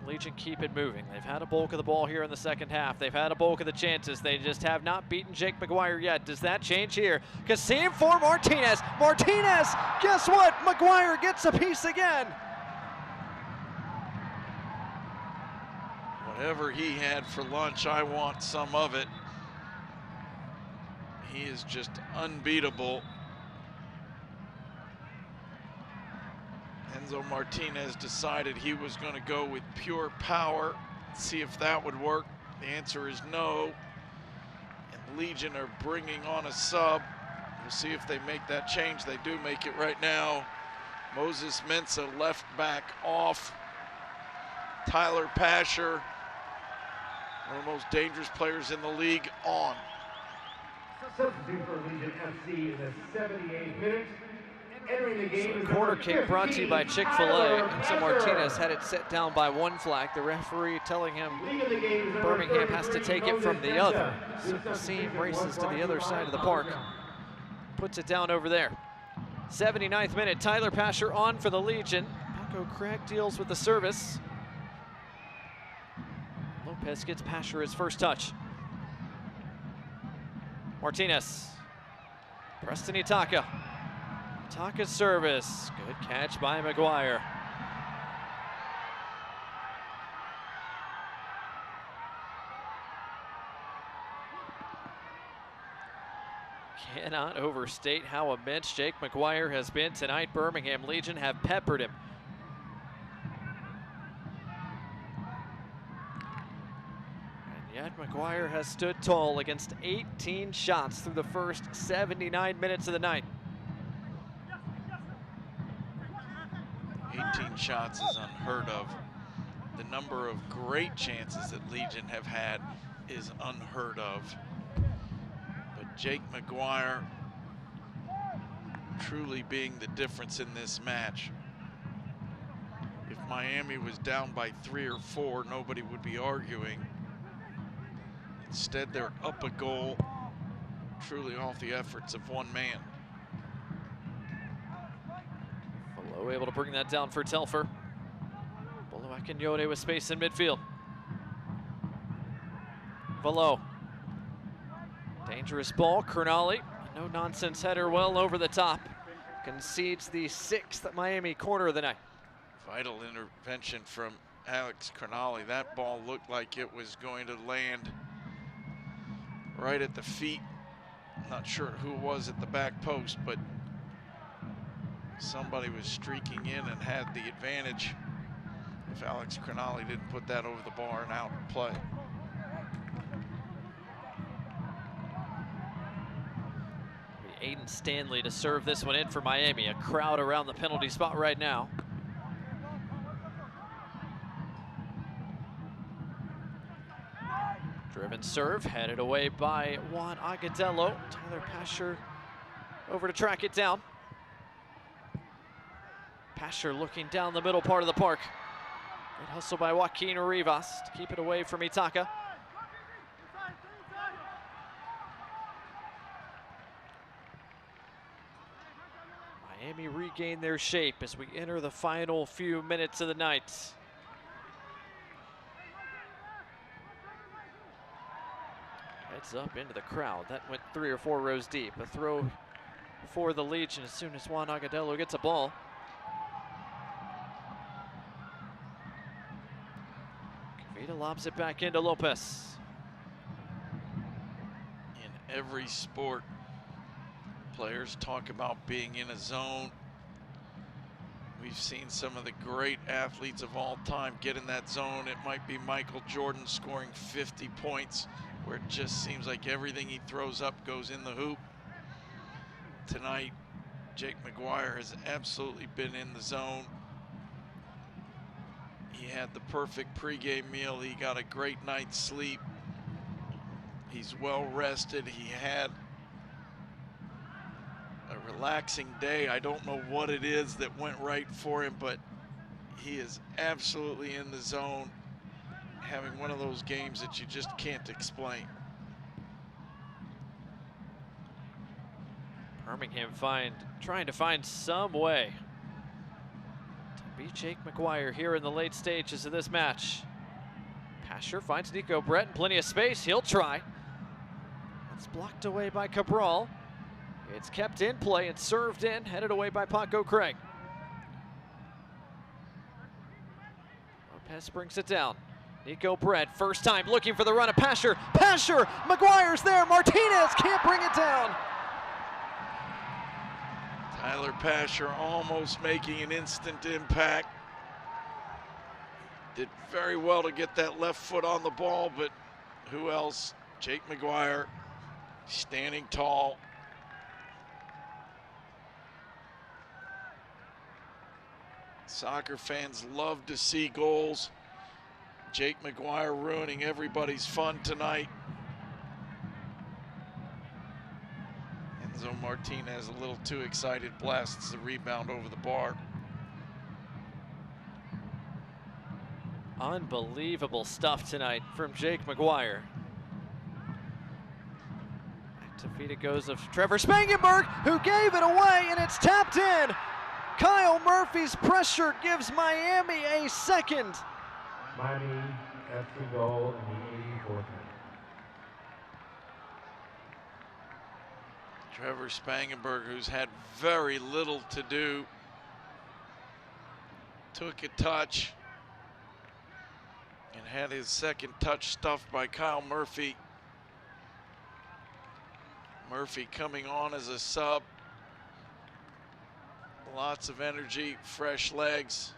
Legion keep it moving. They've had a bulk of the ball here in the second half. They've had a bulk of the chances. They just have not beaten Jake McGuire yet. Does that change here? Kasim for Martinez. Martinez, guess what? McGuire gets a piece again. Whatever he had for lunch, I want some of it. He is just unbeatable. Enzo Martinez decided he was going to go with pure power, see if that would work. The answer is no. And Legion are bringing on a sub. We'll see if they make that change. They do make it right now. Moses Mensah left back off. Tyler Pasher One of the most dangerous players in the league on. Substitute for Legion FC in the 78th minute. Entering the game is Corner number kick brought to you by 15, Chick-fil-A. Tyler So Martinez had it set down by one flag. The referee telling him Birmingham has to take it from the other. So Kasim races to the other side of the park. Puts it down over there. 79th minute, Tyler Pasher on for the Legion. Paco Craig deals with the service. Lopez gets Pasher his first touch. Martinez. Preston Itaka. Itaka's service. Good catch by Maguire. Cannot overstate how immense Jake Maguire has been tonight. Birmingham Legion have peppered him. And yet Maguire has stood tall against 18 shots through the first 79 minutes of the night. 18 shots is unheard of. The number of great chances that Legion have had is unheard of. But Jake Maguire truly being the difference in this match. If Miami was down by 3 or 4, nobody would be arguing. Instead, they're up a goal, truly off the efforts of one man. Below able to bring that down for Telfer. Bolo Akinyode with space in midfield. Below. Dangerous ball, Kernali. No nonsense header well over the top. Concedes the 6th Miami corner of the night. Vital intervention from Alex Kernali. That ball looked like it was going to land right at the feet. I'm not sure who it was at the back post, but somebody was streaking in and had the advantage if Alex Kernali didn't put that over the bar and out of play. Aiden Stanley to serve this one in for Miami. A crowd around the penalty spot right now. Driven serve, headed away by Juan Agadello. Tyler Pasher over to track it down. Pasher looking down the middle part of the park. Good hustle by Joaquin Rivas to keep it away from Itaka. Miami regain their shape as we enter the final few minutes of the night. Heads up into the crowd. That went 3 or 4 rows deep. A throw for the Legion as soon as Juan Agadello gets a ball. Kavita lobs it back into Lopez. In every sport, players talk about being in a zone. We've seen some of the great athletes of all time get in that zone. It might be Michael Jordan scoring 50 points, where it just seems like everything he throws up goes in the hoop. Tonight, Jake Maguire has absolutely been in the zone. He had the perfect pregame meal. He got a great night's sleep. He's well rested. He had a relaxing day. I don't know what it is that went right for him, but he is absolutely in the zone, having one of those games that you just can't explain. Birmingham trying to find some way to beat Jake Maguire here in the late stages of this match. Pasher finds Nico Brett in plenty of space. He'll try. It's blocked away by Cabral. It's kept in play and served in, headed away by Paco Craig. Lopez brings it down. Nico Brett, first time looking for the run of Pasher. Pasher, Maguire's there. Martinez can't bring it down. Tyler Pasher almost making an instant impact. Did very well to get that left foot on the ball, but who else? Jake Maguire, standing tall. Soccer fans love to see goals. Jake McGuire ruining everybody's fun tonight. Enzo Martinez a little too excited, blasts the rebound over the bar. Unbelievable stuff tonight from Jake McGuire. To feet it goes of Trevor Spangenberg, who gave it away, and it's tapped in. Kyle Murphy's pressure gives Miami a second. Miami FC goal in the 84th minute. Trevor Spangenberg, who's had very little to do, took a touch and had his second touch stuffed by Kyle Murphy. Murphy coming on as a sub. Lots of energy, fresh legs.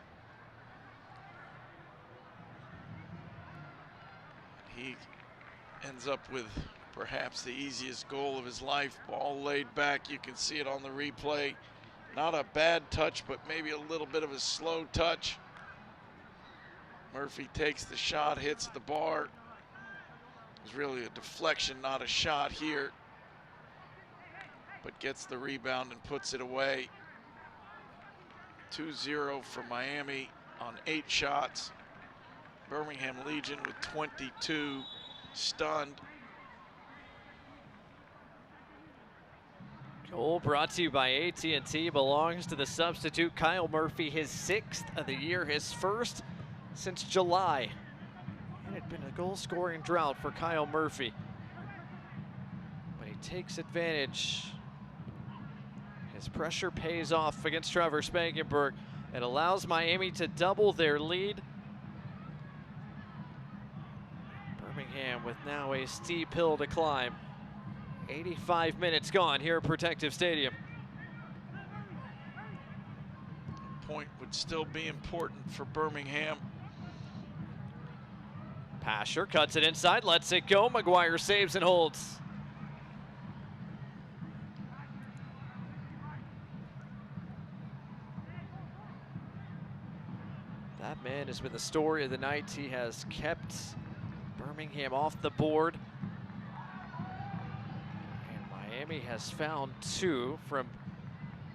He ends up with perhaps the easiest goal of his life. Ball laid back, you can see it on the replay. Not a bad touch, but maybe a little bit of a slow touch. Murphy takes the shot, hits the bar. It was really a deflection, not a shot here. But gets the rebound and puts it away. 2-0 for Miami on 8 shots. Birmingham Legion with 22 stunned. Goal brought to you by AT&T belongs to the substitute Kyle Murphy, his 6th of the year, his first since July. It had been a goal-scoring drought for Kyle Murphy. But he takes advantage. His pressure pays off against Trevor Spangenberg. It allows Miami to double their lead. Birmingham with now a steep hill to climb. 85 minutes gone here at Protective Stadium. Point would still be important for Birmingham. Pasher cuts it inside, lets it go. McGuire saves and holds. That man has been the story of the night. He has kept Birmingham off the board. And Miami has found 2 from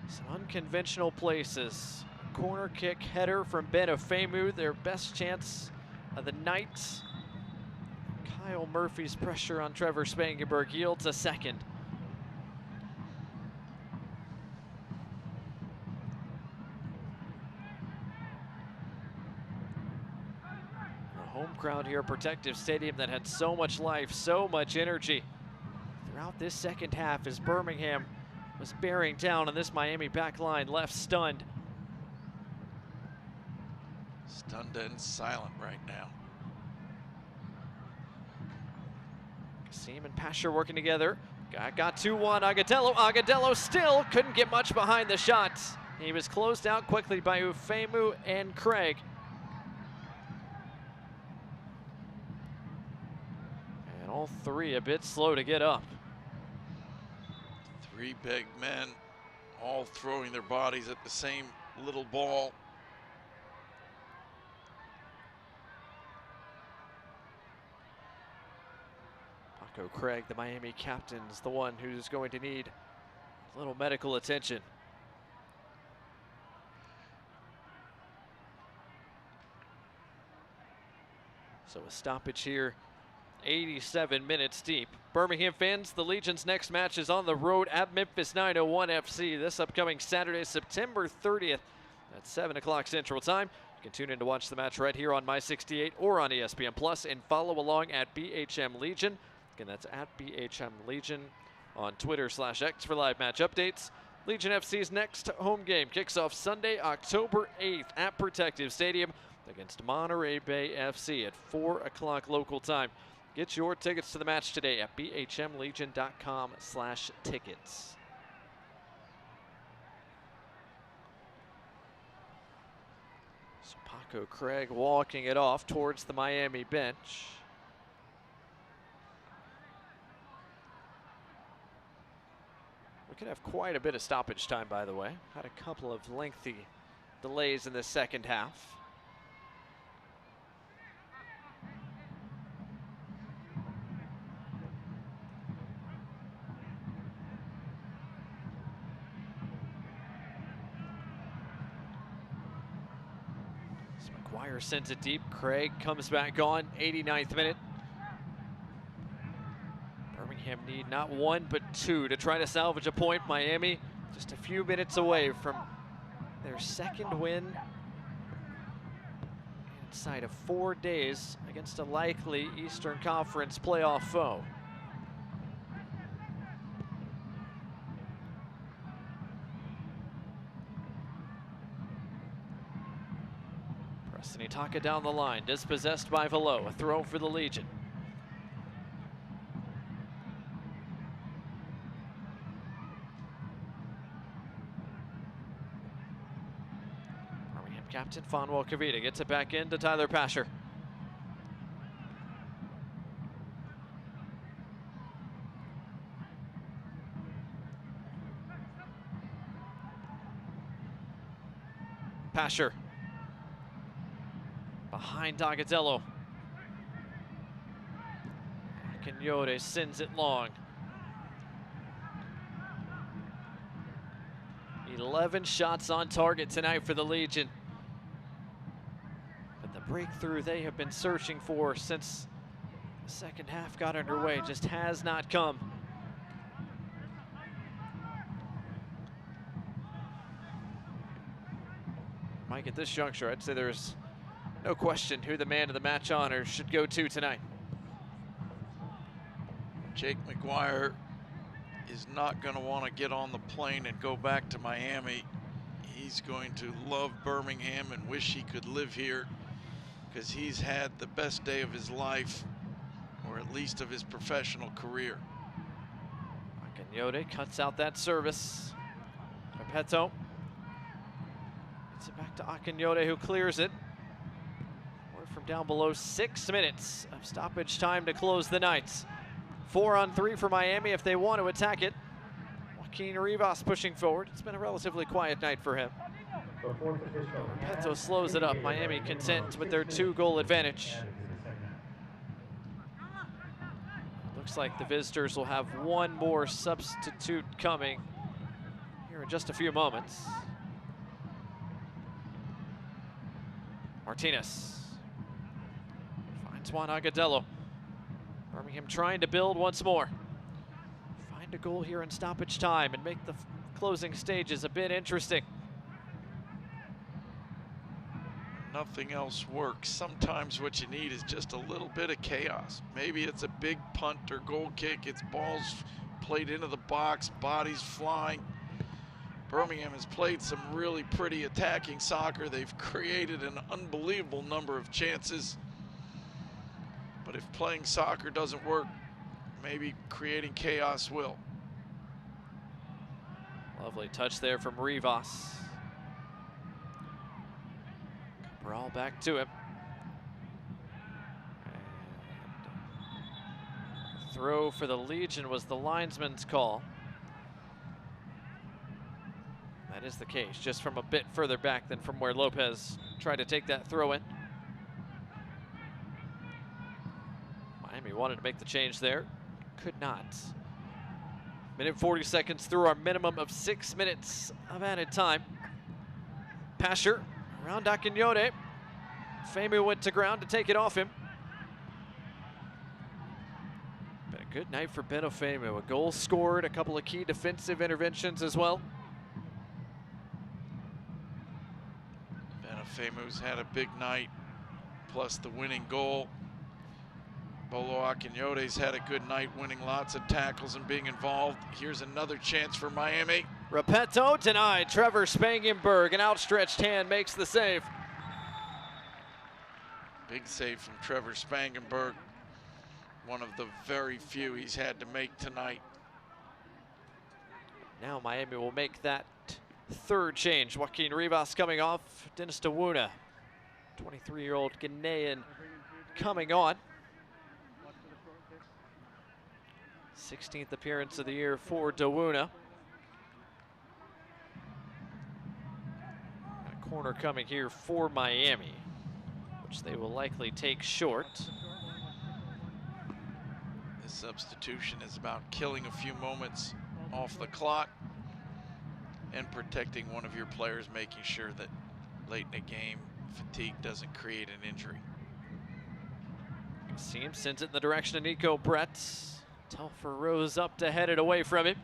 some unconventional places. A corner kick header from Ben Ofemu, their best chance of the night. Kyle Murphy's pressure on Trevor Spangenberg yields a second. Home crowd here at Protective Stadium that had so much life, so much energy throughout this second half as Birmingham was bearing down on this Miami back line, left stunned. Stunned and silent right now. Kasim and Pasher working together. Got 2-1, Agudelo. Agudelo still couldn't get much behind the shot. He was closed out quickly by Ofemu and Craig. All 3 a bit slow to get up. 3 big men all throwing their bodies at the same little ball. Paco Craig, the Miami captain, is the one who's going to need a little medical attention. So a stoppage here. 87 minutes deep. Birmingham fans, the Legion's next match is on the road at Memphis 901 FC this upcoming Saturday, September 30th at 7 o'clock Central Time. You can tune in to watch the match right here on My 68 or on ESPN Plus and follow along at BHM Legion. Again, that's at BHM Legion on Twitter/X for live match updates. Legion FC's next home game kicks off Sunday, October 8th at Protective Stadium against Monterey Bay FC at 4 o'clock local time. Get your tickets to the match today at bhmlegion.com/tickets. So Paco Craig walking it off towards the Miami bench. We could have quite a bit of stoppage time, by the way. Had a couple of lengthy delays in the second half. McGuire sends it deep. Craig comes back on, 89th minute. Birmingham need not one, but two to try to salvage a point. Miami just a few minutes away from their second win inside of 4 days against a likely Eastern Conference playoff foe. Preston Itaka down the line, dispossessed by Velo. A throw for the Legion. Birmingham captain Fonwell Kavita gets it back into Tyler Pasher. Pasher behind Agadello. Akinyote sends it long. 11 shots on target tonight for the Legion. But the breakthrough they have been searching for since the second half got underway just has not come. Mike, at this juncture, I'd say there's no question who the man of the match honor should go to tonight. Jake McGuire is not going to want to get on the plane and go back to Miami. He's going to love Birmingham and wish he could live here because he's had the best day of his life, or at least of his professional career. Akinyote cuts out that service. Repetto. Gets it back to Akinyote, who clears it. From down below, 6 minutes of stoppage time to close the night. 4-on-3 for Miami if they want to attack it. Joaquin Rivas pushing forward. It's been a relatively quiet night for him. Repetto slows it up. Miami content with their 2-goal advantage. Looks like the visitors will have one more substitute coming here in just a few moments. Martinez. Juan Agadello. Birmingham trying to build once more. Find a goal here in stoppage time and make the closing stages a bit interesting. Nothing else works. Sometimes what you need is just a little bit of chaos. Maybe it's a big punt or goal kick. It's balls played into the box, bodies flying. Birmingham has played some really pretty attacking soccer. They've created an unbelievable number of chances. But if playing soccer doesn't work, maybe creating chaos will. Lovely touch there from Rivas. Cabral back to him. And throw for the Legion was the linesman's call. That is the case, just from a bit further back than from where Lopez tried to take that throw in. Miami wanted to make the change there, could not. Minute 40 seconds through our minimum of 6 minutes of added time. Pasher around Akinyote. Femu went to ground to take it off him. Been a good night for Beno Femu. A goal scored, a couple of key defensive interventions as well. Femu's had a big night, plus the winning goal. Bolo Akinyote's had a good night, winning lots of tackles and being involved. Here's another chance for Miami. Repetto denied. Trevor Spangenberg, an outstretched hand, makes the save. Big save from Trevor Spangenberg. One of the very few he's had to make tonight. Now Miami will make that third change. Joaquin Rivas coming off. Dennis Dawuna, 23-year-old Ghanaian, coming on. 16th appearance of the year for Dawuna. A corner coming here for Miami, which they will likely take short. This substitution is about killing a few moments off the clock and protecting one of your players, making sure that late in the game, fatigue doesn't create an injury. Kasim sends it in the direction of Nico Brett. Telfer rose up to head it away from it.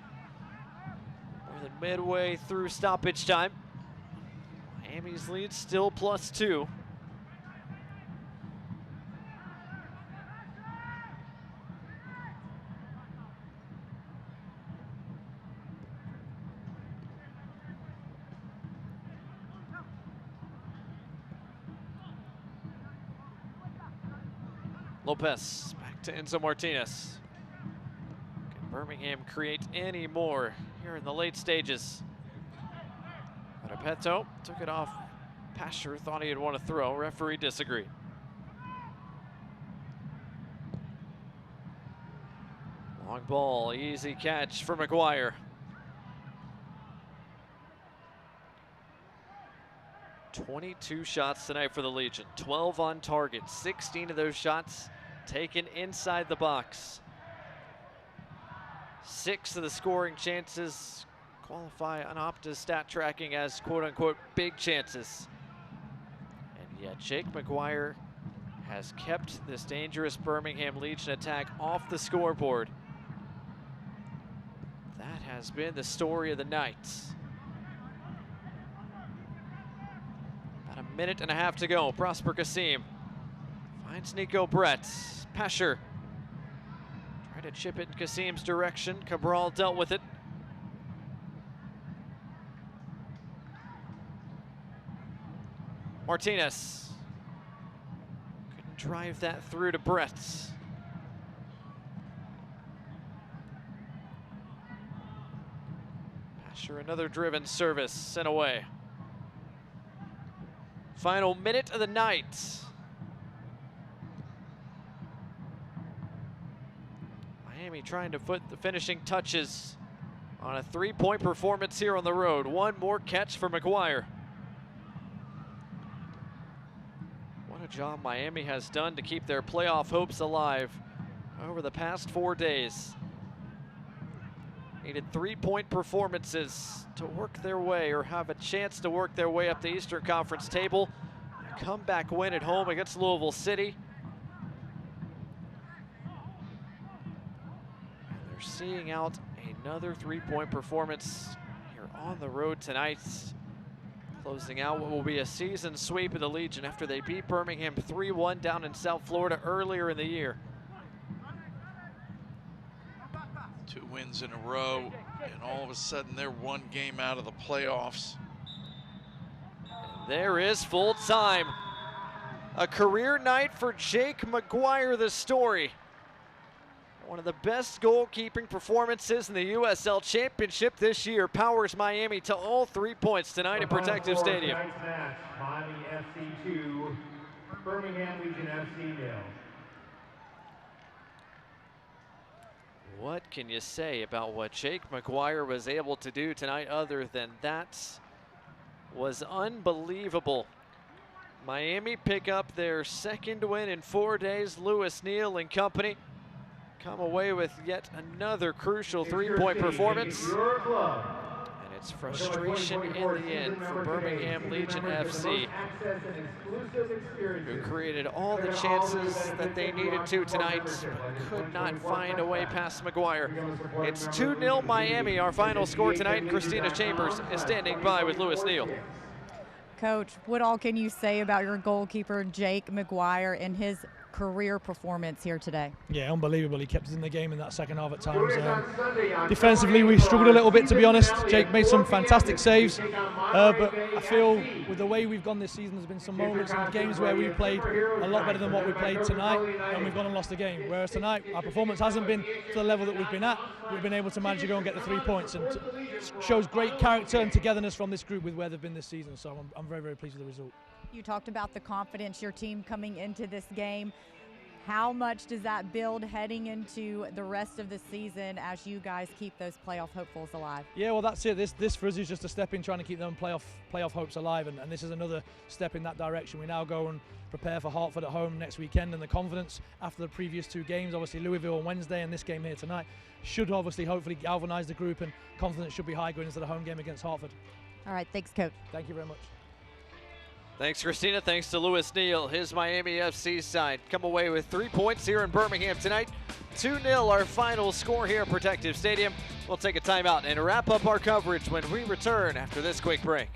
More than midway through stoppage time. Miami's lead still +2. Lopez back to Enzo Martinez. Can Birmingham create any more here in the late stages? Repetto took it off. Pasher thought he'd want to throw. Referee disagreed. Long ball, easy catch for McGuire. 22 shots tonight for the Legion. 12 on target. 16 of those shots taken inside the box. 6 of the scoring chances qualify on Opta's stat tracking as quote-unquote big chances. And yet Jake McGuire has kept this dangerous Birmingham Legion attack off the scoreboard. That has been the story of the night. About a minute and a half to go. Prosper Kasim finds Nico Brett. Pasher tried to chip it in Kasim's direction. Cabral dealt with it. Martinez couldn't drive that through to Brett. Pasher, another driven service sent away. Final minute of the night. Miami trying to put the finishing touches on a 3-point performance here on the road. One more catch for McGuire. What a job Miami has done to keep their playoff hopes alive over the past 4 days. Needed 3-point performances to work their way, or have a chance to work their way up the Eastern Conference table. A comeback win at home against Louisville City. And they're seeing out another 3-point performance here on the road tonight, closing out what will be a season sweep of the Legion after they beat Birmingham 3-1 down in South Florida earlier in the year. 2 wins in a row, and all of a sudden they're 1 game out of the playoffs. And there is full time. A career night for Jake McGuire, the story. One of the best goalkeeping performances in the USL Championship this year powers Miami to all 3 points tonight at Protective Stadium. Match, Miami FC 2, Birmingham Legion FC 0. What can you say about what Jake McGuire was able to do tonight other than that was unbelievable? Miami pick up their 2nd win in 4 days. Lewis Neal and company come away with yet another crucial 3-point performance. And it's frustration in the end for Birmingham Legion FC, who created all the chances that they needed to tonight, but could not find a way past McGuire. It's 2-0 Miami, our final score tonight. Christina Chambers is standing by with Lewis Neal. Coach, what all can you say about your goalkeeper, Jake McGuire, and his career performance here today? Yeah, unbelievable. He kept us in the game in that second half at times. Defensively, we struggled a little bit, to be honest. Jake made some fantastic saves, but I feel with the way we've gone this season, there's been some moments in games where we've played a lot better than what we played tonight, and we've gone and lost the game. Whereas tonight, our performance hasn't been to the level that we've been at. We've been able to manage to go and get the 3 points, and shows great character and togetherness from this group with where they've been this season. So I'm very, very pleased with the result. You talked about the confidence your team coming into this game. How much does that build heading into the rest of the season as you guys keep those playoff hopefuls alive? Yeah, well, that's it. This for us is just a step in trying to keep them playoff hopes alive, and this is another step in that direction. We now go and prepare for Hartford at home next weekend, and the confidence after the previous 2 games, obviously Louisville on Wednesday and this game here tonight, should obviously hopefully galvanise the group, and confidence should be high going into the home game against Hartford. All right, thanks, Coach. Thank you very much. Thanks, Christina. Thanks to Lewis Neal. His Miami FC side come away with 3 points here in Birmingham tonight. 2-0 our final score here at Protective Stadium. We'll take a timeout and wrap up our coverage when we return after this quick break.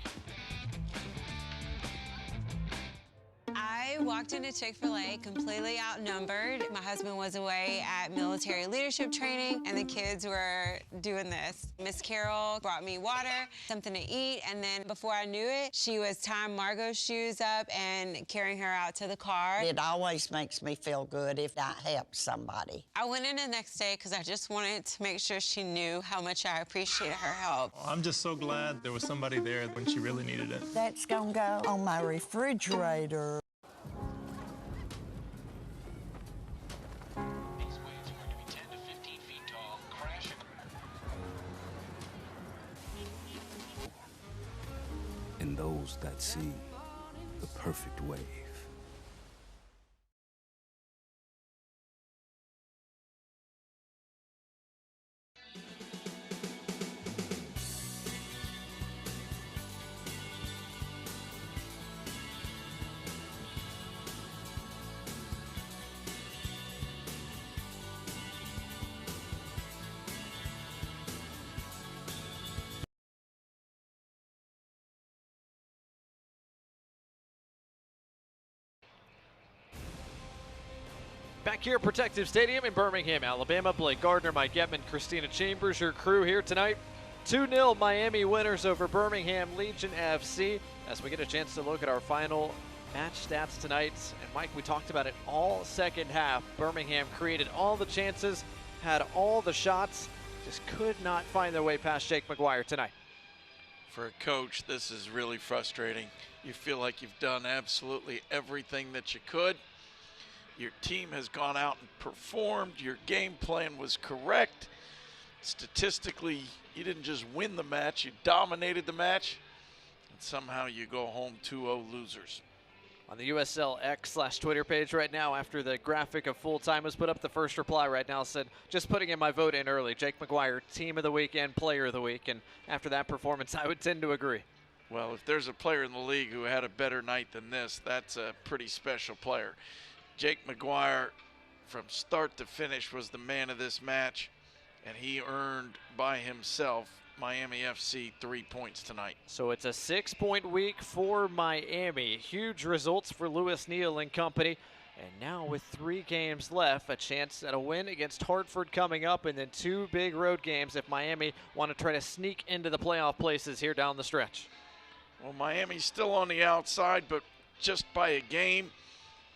I walked into Chick-fil-A completely outnumbered. My husband was away at military leadership training, and the kids were doing this. Miss Carol brought me water, something to eat, and then before I knew it, she was tying Margot's shoes up and carrying her out to the car. It always makes me feel good if that helps somebody. I went in the next day because I just wanted to make sure she knew how much I appreciated her help. I'm just so glad there was somebody there when she really needed it. That's gonna go on my refrigerator. And those that see the perfect wave. Back here at Protective Stadium in Birmingham, Alabama. Blake Gardner, Mike Edmond, Christina Chambers, your crew here tonight. 2-0 Miami winners over Birmingham Legion FC as we get a chance to look at our final match stats tonight. And Mike, we talked about it all second half. Birmingham created all the chances, had all the shots, just could not find their way past Jake McGuire tonight. For a coach, this is really frustrating. You feel like you've done absolutely everything that you could. Your team has gone out and performed. Your game plan was correct. Statistically, you didn't just win the match, you dominated the match, and somehow you go home 2-0 losers. On the USL X/Twitter page right now, after the graphic of full time was put up, the first reply right now said, just putting in my vote in early, Jake McGuire, team of the week and player of the week. And after that performance, I would tend to agree. Well, if there's a player in the league who had a better night than this, that's a pretty special player. Jake McGuire, from start to finish, was the man of this match, and he earned by himself Miami FC 3 points tonight. So it's a 6-point week for Miami. Huge results for Lewis Neal and company. And now with 3 games left, a chance at a win against Hartford coming up, and then 2 big road games if Miami want to try to sneak into the playoff places here down the stretch. Well, Miami's still on the outside, but just by a game.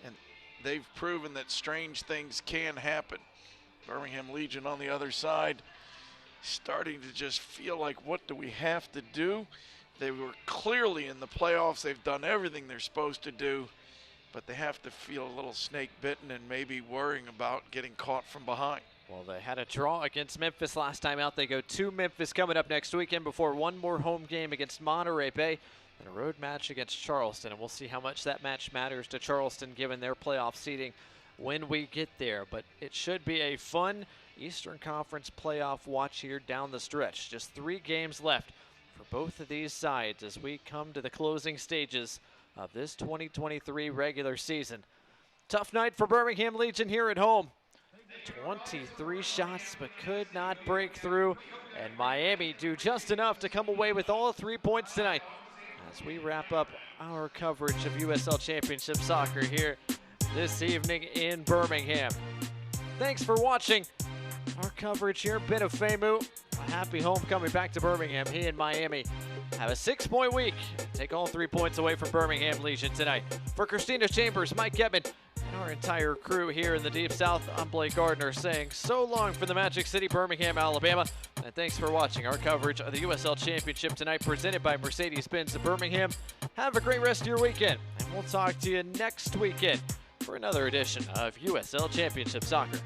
And they've proven that strange things can happen. Birmingham Legion on the other side, starting to just feel like, what do we have to do? They were clearly in the playoffs. They've done everything they're supposed to do, but they have to feel a little snake bitten and maybe worrying about getting caught from behind. Well, they had a draw against Memphis last time out. They go to Memphis coming up next weekend before one more home game against Monterey Bay and a road match against Charleston. And we'll see how much that match matters to Charleston given their playoff seeding when we get there. But it should be a fun Eastern Conference playoff watch here down the stretch. Just 3 games left for both of these sides as we come to the closing stages of this 2023 regular season. Tough night for Birmingham Legion here at home. 23 shots but could not break through, and Miami do just enough to come away with all 3 points tonight as we wrap up our coverage of USL Championship soccer here this evening in Birmingham. Thanks for watching our coverage here. Benefemu, a happy homecoming back to Birmingham. He and Miami have a 6-point week. Take all 3 points away from Birmingham Legion tonight. For Christina Chambers, Mike Edmond, and our entire crew here in the Deep South, I'm Blake Gardner saying so long from the Magic City, Birmingham, Alabama. And thanks for watching our coverage of the USL Championship tonight, presented by Mercedes-Benz of Birmingham. Have a great rest of your weekend, and we'll talk to you next weekend for another edition of USL Championship Soccer.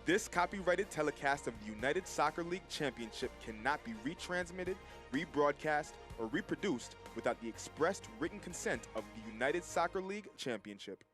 This copyrighted telecast of the United Soccer League Championship cannot be retransmitted, rebroadcast, or reproduced without the expressed written consent of the United Soccer League Championship.